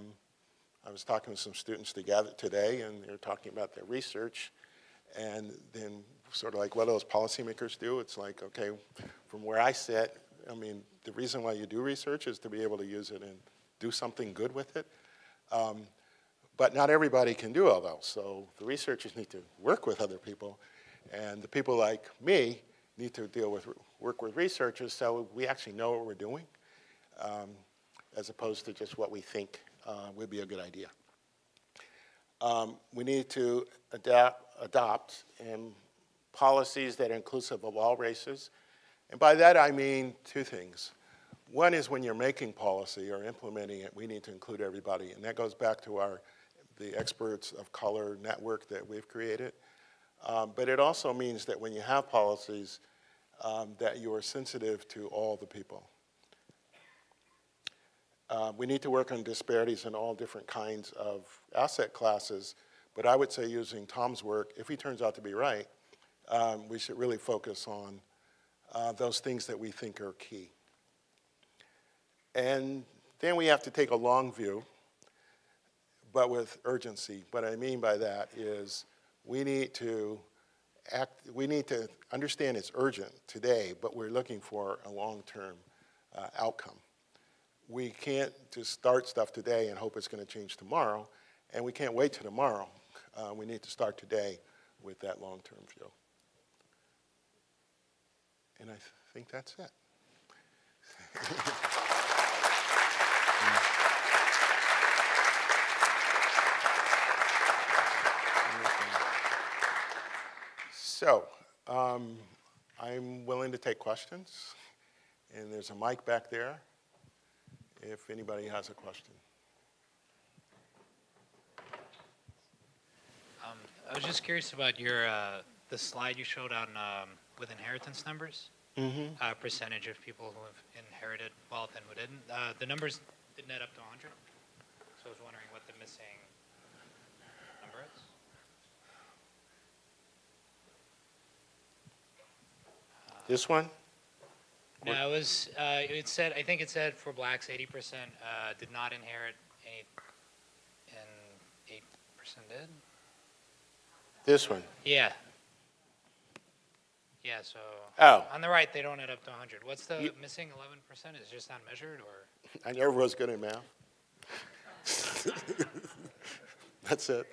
was talking to some students today, and they're talking about their research, and then sort of like what those policymakers do. It's like, okay, from where I sit, I mean, the reason why you do research is to be able to use it and do something good with it. But not everybody can do all those. So the researchers need to work with other people, and the people like me need to work with researchers so we actually know what we're doing, as opposed to just what we think would be a good idea. We need to adopt policies that are inclusive of all races. And by that I mean two things. One is when you're making policy or implementing it, we need to include everybody. And that goes back to the experts of color network that we've created. But it also means that when you have policies, that you are sensitive to all the people. We need to work on disparities in all different kinds of asset classes. But I would say using Tom's work, if he turns out to be right, we should really focus on those things that we think are key. And then we have to take a long view, but with urgency. What I mean by that is we need to understand it's urgent today, but we're looking for a long-term outcome. We can't just start stuff today and hope it's going to change tomorrow, and we can't wait till tomorrow. We need to start today with that long-term view. And I think that's it. So, I'm willing to take questions, and there's a mic back there if anybody has a question. I was just curious about your the slide you showed on with inheritance numbers, percentage of people who have inherited wealth and who didn't. The numbers didn't add up to 100, so I was wondering what the missing number is. This one? No, it was. It said. I think it said for blacks, 80% did not inherit, and 8% did. This one? Yeah. Yeah. So. Oh. On the right, they don't add up to 100. What's the missing 11%? Is it just not measured, or? I never was good at math. That's it.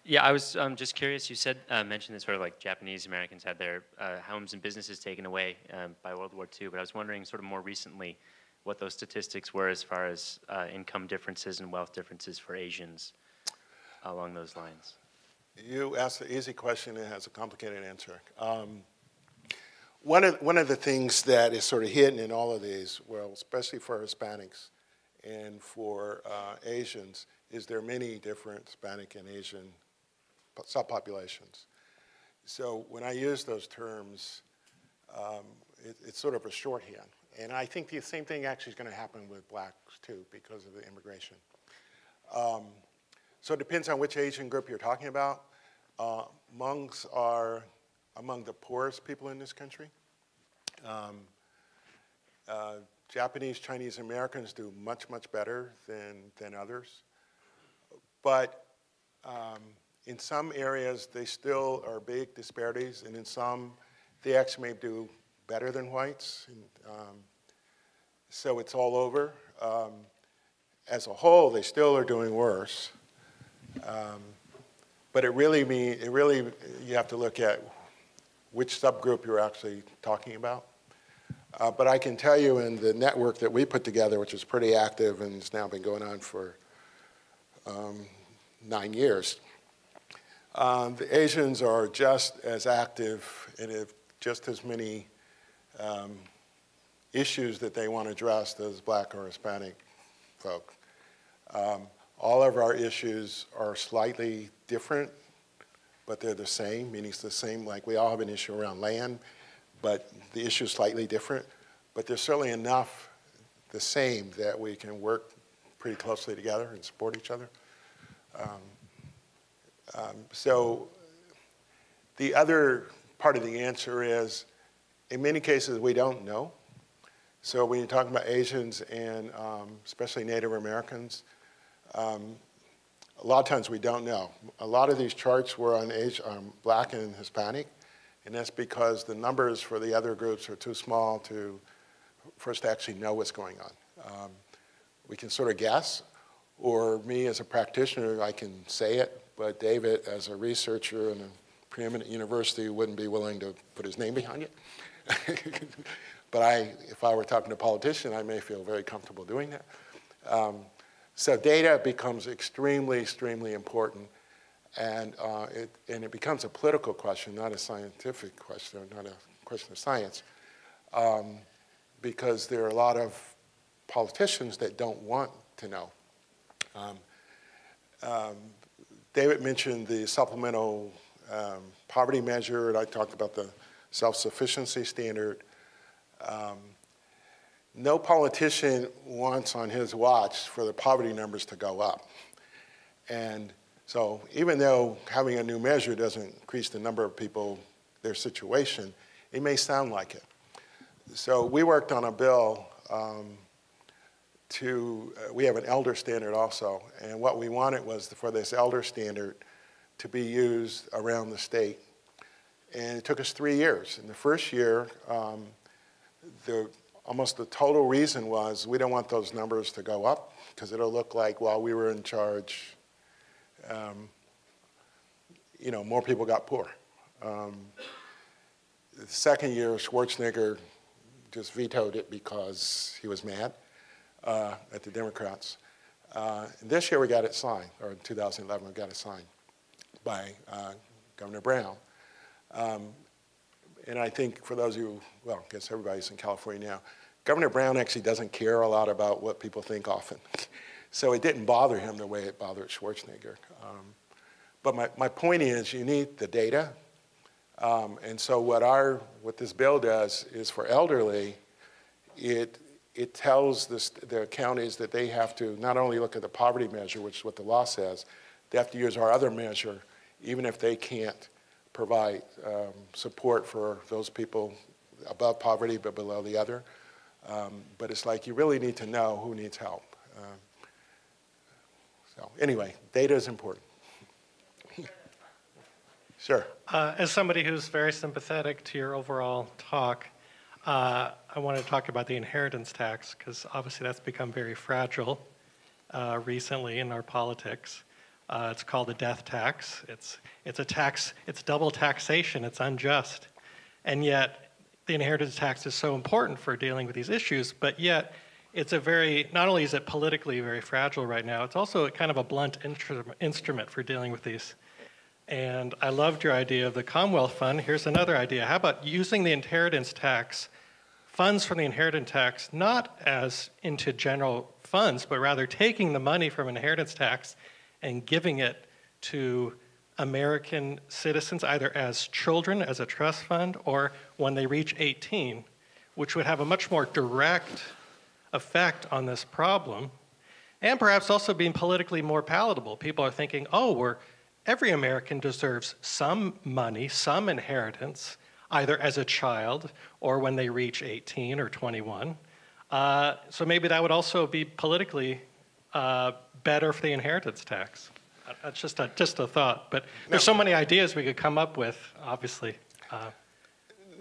Yeah, I was just curious. You said mentioned that sort of like Japanese Americans had their homes and businesses taken away by World War II, but I was wondering sort of more recently what those statistics were as far as income differences and wealth differences for Asians along those lines. You asked an easy question and has a complicated answer. One of the things that is sort of hidden in all of these, well, especially for Hispanics and for Asians, is there are many different Hispanic and Asian subpopulations. So when I use those terms, it's sort of a shorthand. And I think the same thing actually is going to happen with blacks too because of the immigration. So it depends on which Asian group you're talking about. Hmongs are among the poorest people in this country. Japanese, Chinese Americans do much, much better than others. But in some areas, they still are big disparities, and in some, they actually may do better than whites. And, so it's all over. As a whole, they still are doing worse. But it really, you have to look at which subgroup you're actually talking about. But I can tell you in the network that we put together, which is pretty active and has now been going on for 9 years, the Asians are just as active and have just as many issues that they want addressed as black or Hispanic folk. All of our issues are slightly different, but they're the same, meaning it's the same, like we all have an issue around land, but the issue is slightly different. But there's certainly enough the same that we can work pretty closely together and support each other. So the other part of the answer is, in many cases, we don't know. So when you're talking about Asians and especially Native Americans, a lot of times we don't know. A lot of these charts were on black and Hispanic, and that's because the numbers for the other groups are too small for us to actually know what's going on. We can sort of guess, or me as a practitioner, I can say it, but David, as a researcher in a preeminent university, wouldn't be willing to put his name behind it. But if I were talking to a politician, I may feel very comfortable doing that. So data becomes extremely, extremely important, and it becomes a political question, not a scientific question, not a question of science, because there are a lot of politicians that don't want to know. David mentioned the supplemental poverty measure, and I talked about the self-sufficiency standard. No politician wants on his watch for the poverty numbers to go up. And So even though having a new measure doesn't increase the number of people, their situation, it may sound like it. So we worked on a bill we have an elder standard also, and what we wanted was for this elder standard to be used around the state. And it took us 3 years. In the first year, almost the total reason was we don't want those numbers to go up because it'll look like while we were in charge, more people got poor. The second year, Schwarzenegger just vetoed it because he was mad at the Democrats. This year we got it signed, or in 2011 we got it signed by Governor Brown. And I think for those of you, well, I guess everybody's in California now, Governor Brown actually doesn't care a lot about what people think often. So it didn't bother him the way it bothered Schwarzenegger. But my point is you need the data. And so what this bill does is for elderly, it tells the counties that they have to not only look at the poverty measure, which is what the law says, they have to use our other measure, even if they can't provide support for those people above poverty but below the other. But it's like you really need to know who needs help. So anyway, data is important. Sure. As somebody who's very sympathetic to your overall talk, I want to talk about the inheritance tax because obviously that's become very fragile recently in our politics. It's called a death tax. It's a tax. It's double taxation. It's unjust, and yet the inheritance tax is so important for dealing with these issues. But yet, it's not only is it politically very fragile right now, it's also kind of a blunt instrument for dealing with these. And I loved your idea of the Commonwealth Fund. Here's another idea. How about using the inheritance tax, funds from the inheritance tax, not as into general funds, but rather taking the money from inheritance tax and giving it to American citizens, either as children, as a trust fund, or when they reach 18, which would have a much more direct effect on this problem, and perhaps also being politically more palatable. People are thinking, oh, every American deserves some money, some inheritance, either as a child or when they reach 18 or 21. So maybe that would also be politically better for the inheritance tax. That's just a thought, but there's so many ideas we could come up with, obviously.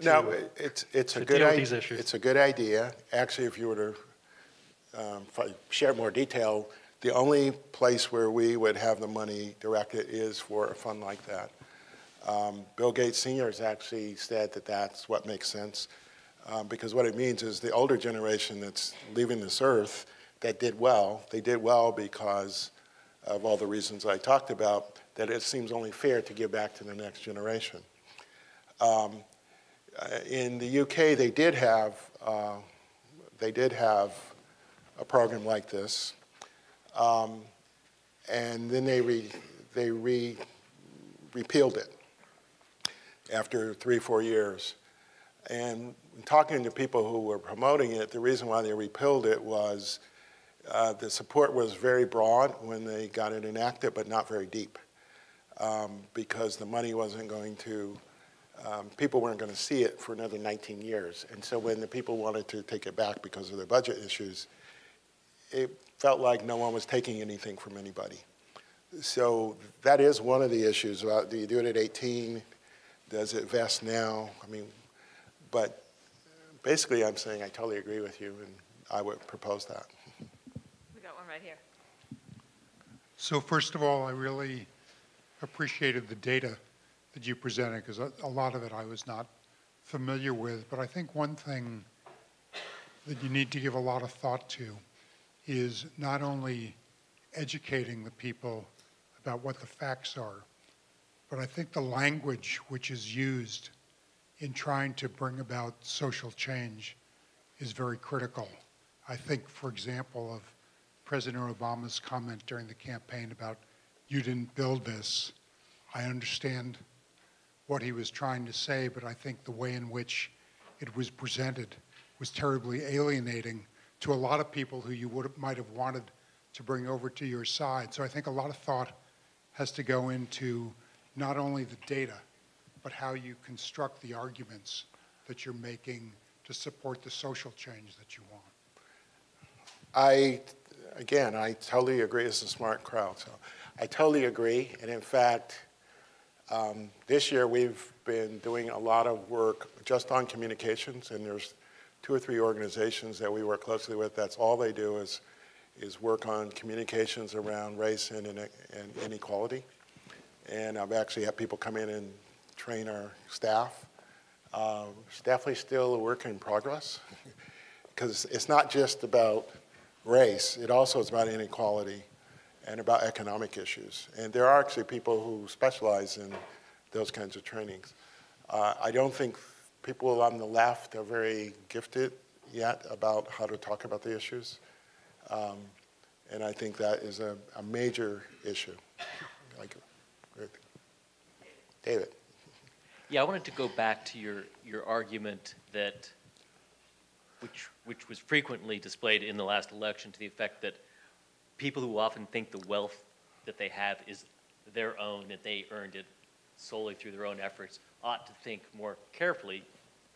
No, it's a good idea. It's a good idea. Actually, if you were to share more detail, the only place where we would have the money directed is for a fund like that. Bill Gates Sr. has actually said that that's what makes sense, because what it means is the older generation that's leaving this earth that did well, they did well because of all the reasons I talked about, that it seems only fair to give back to the next generation. In the UK, they did have a program like this. And then they repealed it after 3 or 4 years. And talking to people who were promoting it, the reason why they repealed it was the support was very broad when they got it enacted, but not very deep, because the money wasn't going to, people weren't going to see it for another 19 years. And so when the people wanted to take it back because of their budget issues, it felt like no one was taking anything from anybody. So that is one of the issues about, do you do it at 18? Does it vest now? I mean, but basically I'm saying I totally agree with you, and I would propose that. We got one right here. So first of all, I really appreciated the data that you presented, because a lot of it I was not familiar with. But I think one thing that you need to give a lot of thought to is not only educating the people about what the facts are, but I think the language which is used in trying to bring about social change is very critical. I think, for example, of President Obama's comment during the campaign about, "You didn't build this." I understand what he was trying to say, but I think the way in which it was presented was terribly alienating to a lot of people who you might have wanted to bring over to your side. So I think a lot of thought has to go into not only the data, but how you construct the arguments that you're making to support the social change that you want. Again, I totally agree. It's a smart crowd, so I totally agree. And in fact, this year we've been doing a lot of work just on communications, and there's 2 or 3 organizations that we work closely with. That's all they do is work on communications around race and inequality. And I've actually had people come in and train our staff. It's definitely still a work in progress because it's not just about race, it also is about inequality and about economic issues. And there are actually people who specialize in those kinds of trainings. I don't think people on the left are very gifted yet about how to talk about the issues. And I think that is a major issue. David. Yeah, I wanted to go back to your argument that, which was frequently displayed in the last election, to the effect that people who often think the wealth that they have is their own, that they earned it solely through their own efforts, ought to think more carefully,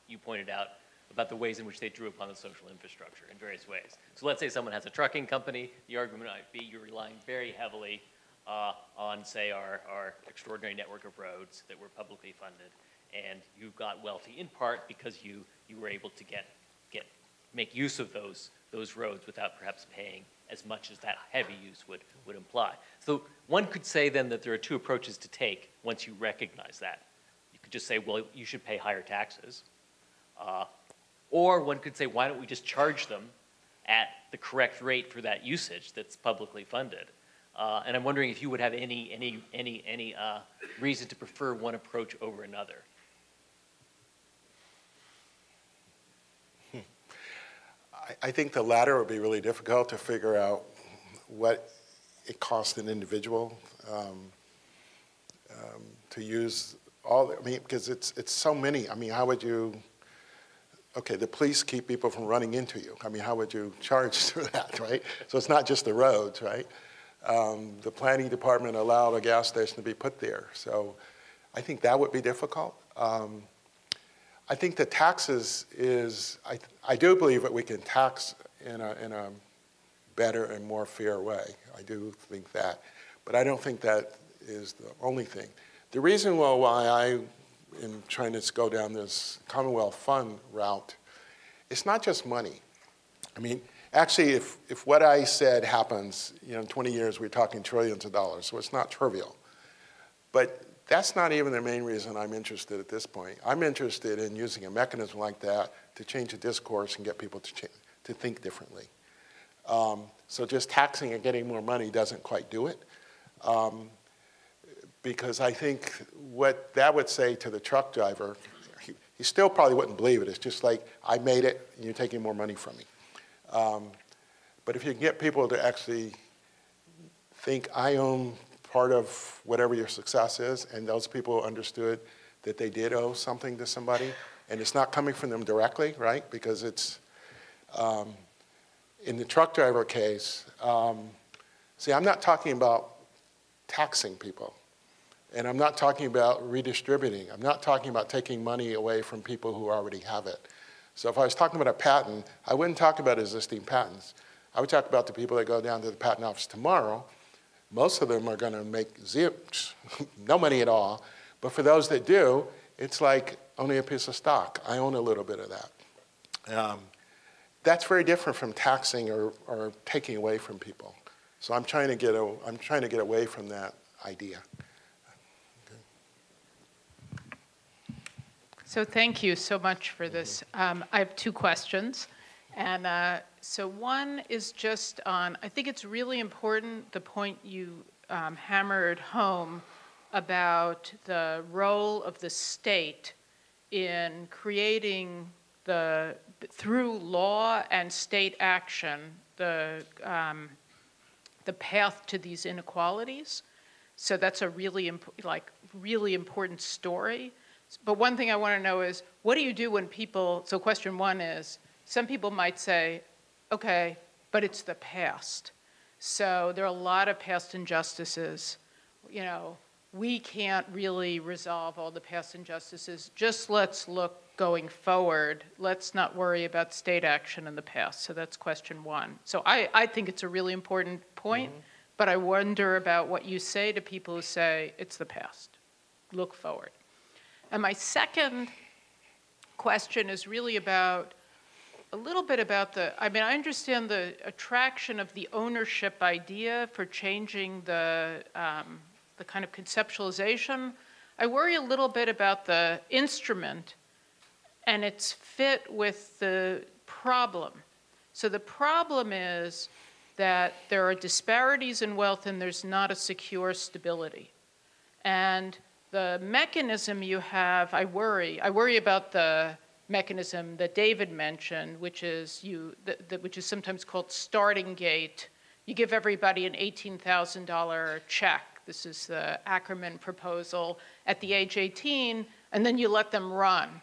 you pointed out, about the ways in which they drew upon the social infrastructure in various ways. So let's say someone has a trucking company. The argument might be you're relying very heavily on, say, our extraordinary network of roads that were publicly funded, and you got wealthy in part because you were able to make use of those roads without perhaps paying as much as that heavy use would imply. So one could say then that there are 2 approaches to take once you recognize that. You could just say, well, you should pay higher taxes. Or one could say, why don't we just charge them at the correct rate for that usage that's publicly funded? And I'm wondering if you would have any reason to prefer one approach over another. I think the latter would be really difficult to figure out what it costs an individual to use all, I mean, because it's so many. I mean, how would you, okay, the police keep people from running into you. I mean, how would you charge through that, right? So it's not just the roads, right? The planning department allowed a gas station to be put there. So I think that would be difficult. I think the taxes is, I do believe that we can tax in a better and more fair way. I do think that. But I don't think that is the only thing. The reason why I am trying to go down this Commonwealth fund route, it's not just money. I mean, actually, if what I said happens, in 20 years, we're talking trillions of dollars, so it's not trivial. But that's not even the main reason I'm interested at this point. I'm interested in using a mechanism like that to change the discourse and get people to think differently. So just taxing and getting more money doesn't quite do it. Because I think what that would say to the truck driver, he still probably wouldn't believe it. It's just like, I made it, and you're taking more money from me. But if you can get people to actually think, I own part of whatever your success is, and those people understood that they did owe something to somebody, and it's not coming from them directly, right? Because it's, in the truck driver case, see, I'm not talking about taxing people, and I'm not talking about redistributing. I'm not talking about taking money away from people who already have it. So if I was talking about a patent, I wouldn't talk about existing patents. I would talk about the people that go down to the patent office tomorrow. Most of them are going to make no money at all. But for those that do, it's like owning a piece of stock. I own a little bit of that. That's very different from taxing or taking away from people. So I'm trying to get away from that idea. So thank you so much for this. I have 2 questions. And so one is just on, I think it's really important, the point you hammered home about the role of the state in creating through law and state action, the path to these inequalities. So that's a really important story. But one thing I want to know is, what do you do when people, so question 1 is, some people might say, okay, but it's the past. So there are a lot of past injustices. you know, we can't really resolve all the past injustices. Just let's look going forward. Let's not worry about state action in the past. So that's question one. So I think it's a really important point, but I wonder about what you say to people who say it's the past. Look forward. And my second question is really about a little bit about I understand the attraction of the ownership idea for changing the kind of conceptualization. I worry a little bit about the instrument and its fit with the problem. So the problem is that there are disparities in wealth and there's not a secure stability. And the mechanism you have, I worry about the mechanism that David mentioned, which is which is sometimes called starting gate. You give everybody an $18,000 check. This is the Ackerman proposal at the age 18, and then you let them run.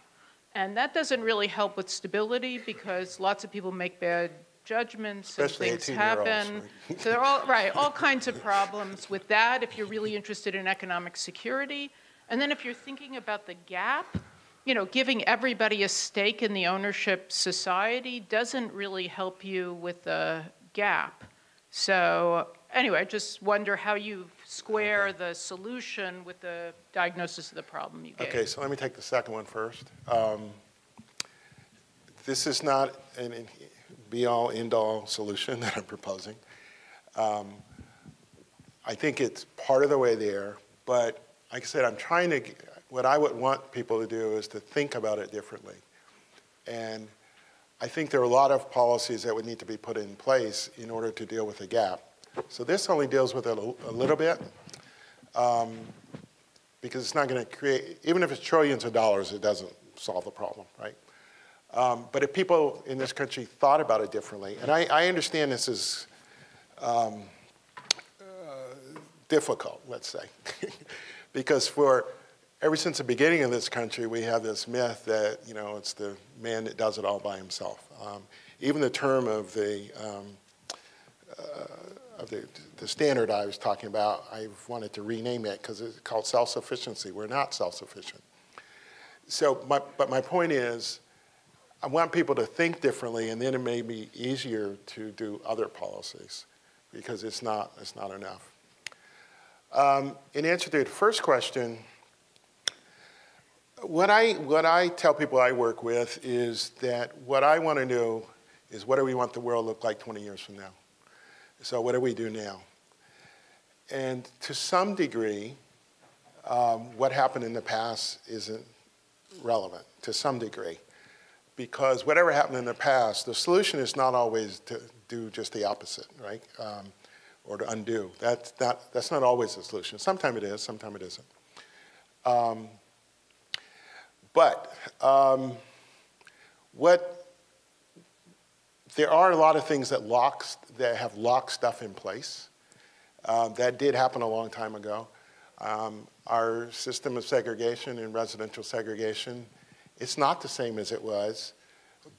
And that doesn't really help with stability because lots of people make bad judgments. Especially and things 18-year-olds, happen. right? So there are all kinds of problems with that if you're really interested in economic security. And then if you're thinking about the gap, you know, giving everybody a stake in the ownership society doesn't really help you with the gap. So anyway, I just wonder how you square the solution with the diagnosis of the problem you gave. Okay, so let me take the second one first. This is not a be-all, end-all solution that I'm proposing. I think it's part of the way there, but like I said, I'm trying to, what I would want people to do is to think about it differently. And I think there are a lot of policies that would need to be put in place in order to deal with the gap. So this only deals with it a little bit, because it's not going to create, even if it's trillions of dollars, it doesn't solve the problem, right? But if people in this country thought about it differently, and I understand this is difficult, let's say, because ever since the beginning of this country, we have this myth that, you know, it's the man that does it all by himself. Even the term of the standard I was talking about, I've wanted to rename it because it's called self-sufficiency. We're not self-sufficient. So, but my point is, I want people to think differently, and then it may be easier to do other policies because it's not enough. In answer to the first question, what I tell people I work with is that what I want to do is what do we want the world to look like 20 years from now? So what do we do now? And to some degree, what happened in the past isn't relevant, to some degree. Because whatever happened in the past, the solution is not always to do just the opposite, right? Or to undo. That's not always the solution. Sometimes it is, sometimes it isn't. There are a lot of things that have locked stuff in place. That did happen a long time ago. Our system of segregation and residential segregation, it's not the same as it was,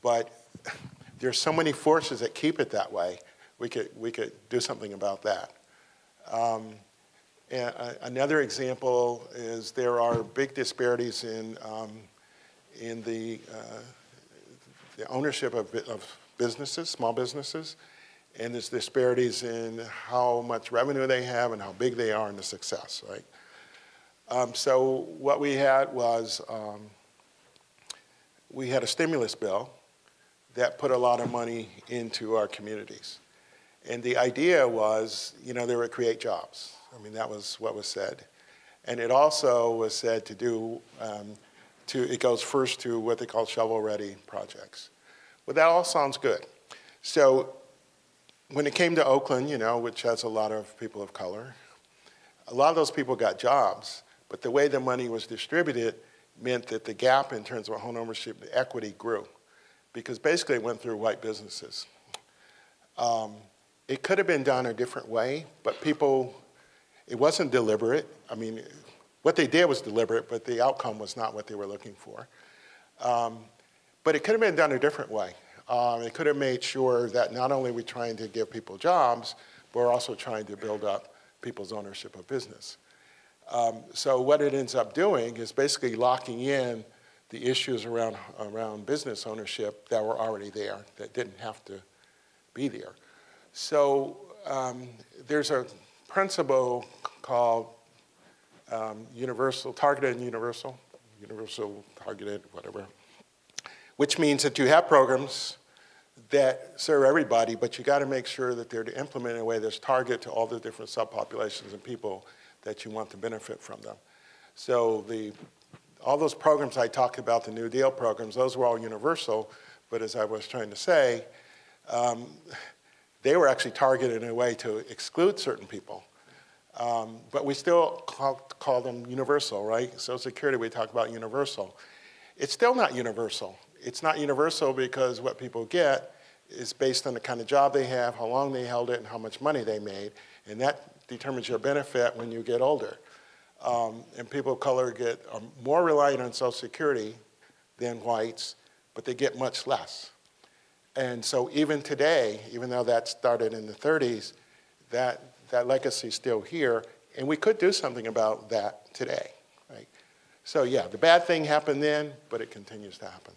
but there's so many forces that keep it that way. We could do something about that. And another example is there are big disparities in the ownership of businesses, small businesses, and there's disparities in how much revenue they have and how big they are and the success, right? So what we had was we had a stimulus bill that put a lot of money into our communities. And the idea was, you know, they would create jobs. I mean, that was what was said. And it also was said to do, it goes first to what they call shovel-ready projects. Well, that all sounds good. So when it came to Oakland, you know, which has a lot of people of color, a lot of those people got jobs, but the way the money was distributed meant that the gap in terms of home ownership, the equity grew, because basically it went through white businesses. It could have been done a different way, but it wasn't deliberate. I mean, what they did was deliberate, but the outcome was not what they were looking for. But it could have been done a different way. It could have made sure that not only are we trying to give people jobs, but we're also trying to build up people's ownership of business. So what it ends up doing is basically locking in the issues around business ownership that were already there, that didn't have to be there. So there's a principle called targeted universal targeted, whatever, which means that you have programs that serve everybody, but you got to make sure that they're implemented in a way that's targeted to all the different subpopulations and people that you want to benefit from them. So all those programs I talked about, the New Deal programs, those were all universal, but as I was trying to say, they were actually targeted in a way to exclude certain people. But we still call them universal, right? Social Security, we talk about universal. It's still not universal. It's not universal because what people get is based on the kind of job they have, how long they held it, and how much money they made. And that determines your benefit when you get older. And people of color are more reliant on Social Security than whites, but they get much less. And so even today, even though that started in the 30s, that legacy is still here, and we could do something about that today, right? So yeah, the bad thing happened then, but it continues to happen.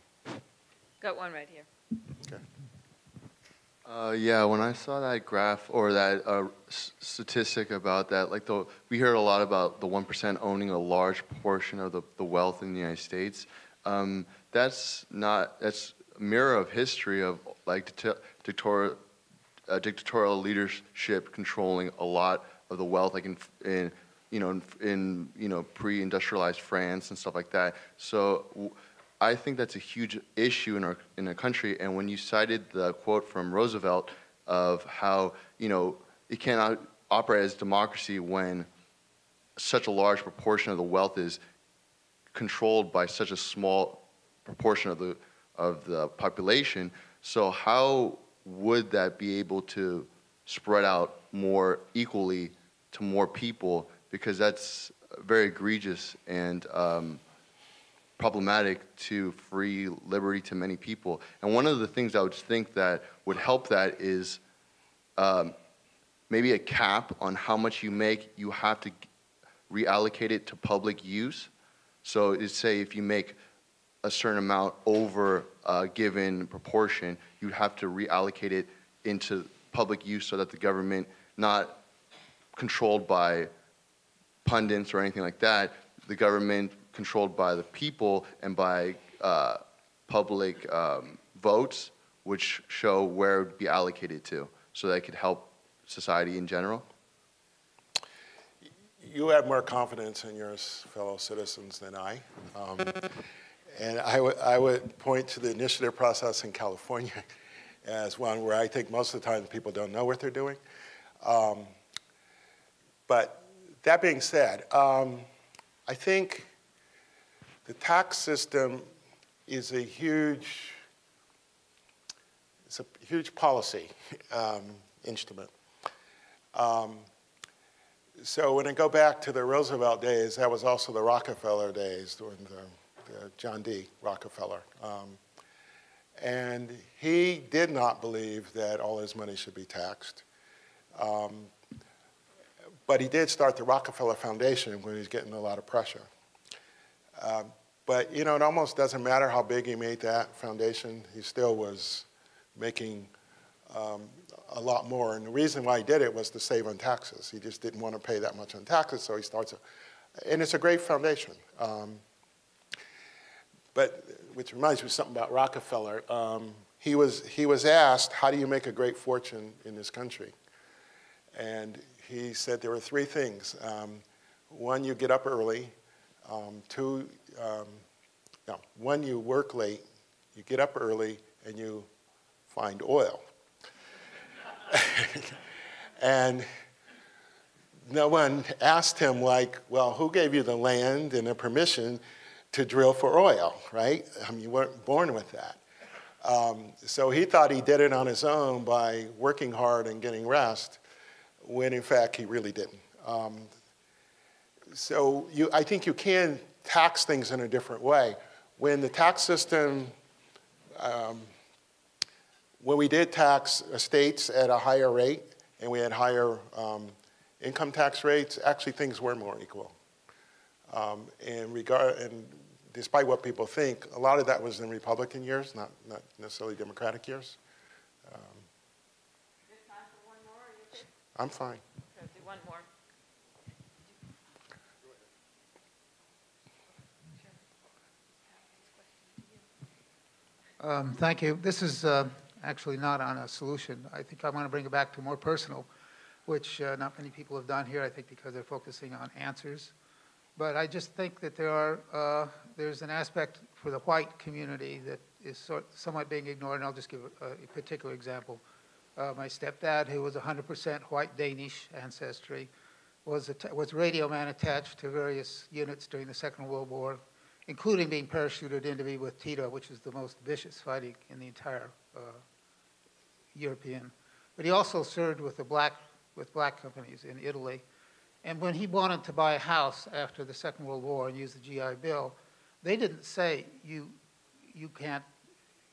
Got one right here. Okay. Yeah, when I saw that graph or that statistic about that, like we heard a lot about the 1% owning a large portion of the wealth in the United States. That's a mirror of history of like dictatorial leadership controlling a lot of the wealth, like in pre-industrialized France and stuff like that. So I think that's a huge issue in our country. And when you cited the quote from Roosevelt of how it cannot operate as democracy when such a large proportion of the wealth is controlled by such a small proportion of the population. So how would that be able to spread out more equally to more people? Because that's very egregious and problematic to free liberty to many people. And one of the things I would think that would help that is maybe a cap on how much you make. You have to reallocate it to public use. So it's say if you make a certain amount over a given proportion, you have to reallocate it into public use so that the government, not controlled by pundits or anything like that, the government controlled by the people and by public votes, which show where it would be allocated to, so that it could help society in general? You have more confidence in your fellow citizens than I. And I would point to the initiative process in California as one where I think most of the time people don't know what they're doing. But that being said, I think the tax system is a huge policy instrument. So when I go back to the Roosevelt days, that was also the Rockefeller days, during the John D. Rockefeller. And he did not believe that all his money should be taxed. But he did start the Rockefeller Foundation when he was getting a lot of pressure. But it almost doesn't matter how big he made that foundation, he still was making a lot more. And the reason why he did it was to save on taxes. He just didn't want to pay that much on taxes, so he starts and it's a great foundation. But which reminds me of something about Rockefeller. He was asked, how do you make a great fortune in this country? And he said there were three things. One, you get up early. One, you work late. You get up early, and you find oil. And no one asked him, like, well, who gave you the land and the permission to drill for oil, right? You weren't born with that. So he thought he did it on his own by working hard and getting rest, when in fact he really didn't. So I think you can tax things in a different way. When the tax system, when we did tax estates at a higher rate and we had higher income tax rates, actually things were more equal. And despite what people think, a lot of that was in Republican years, not necessarily Democratic years. Is there time for one more? Or you okay? I'm fine. Okay, do one more. Thank you. This is actually not on a solution. I think I want to bring it back to more personal, which not many people have done here, I think because they're focusing on answers. But I just think that there's an aspect for the white community that is somewhat being ignored, and I'll just give a particular example. My stepdad, who was 100% white Danish ancestry, was radio man attached to various units during the Second World War, including being parachuted in to be with Tito, which is the most vicious fighting in the entire European. But he also served with black companies in Italy. And when he wanted to buy a house after the Second World War and use the GI Bill, they didn't say you can't,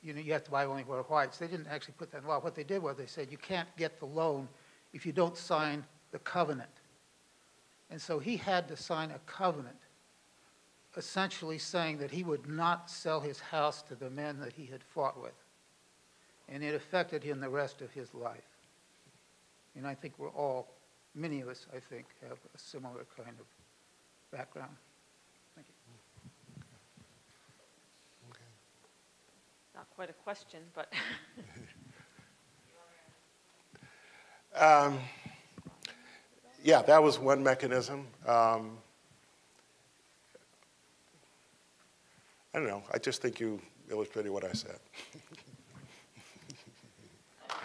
you have to buy only for whites. They didn't actually put that in law. What they did was they said you can't get the loan if you don't sign the covenant. And so he had to sign a covenant, essentially saying that he would not sell his house to the men that he had fought with. And it affected him the rest of his life. And I think many of us, I think, have a similar kind of background. Thank you. Okay. Not quite a question, but. Yeah, that was one mechanism. I don't know. I just think you illustrated what I said.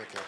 Okay.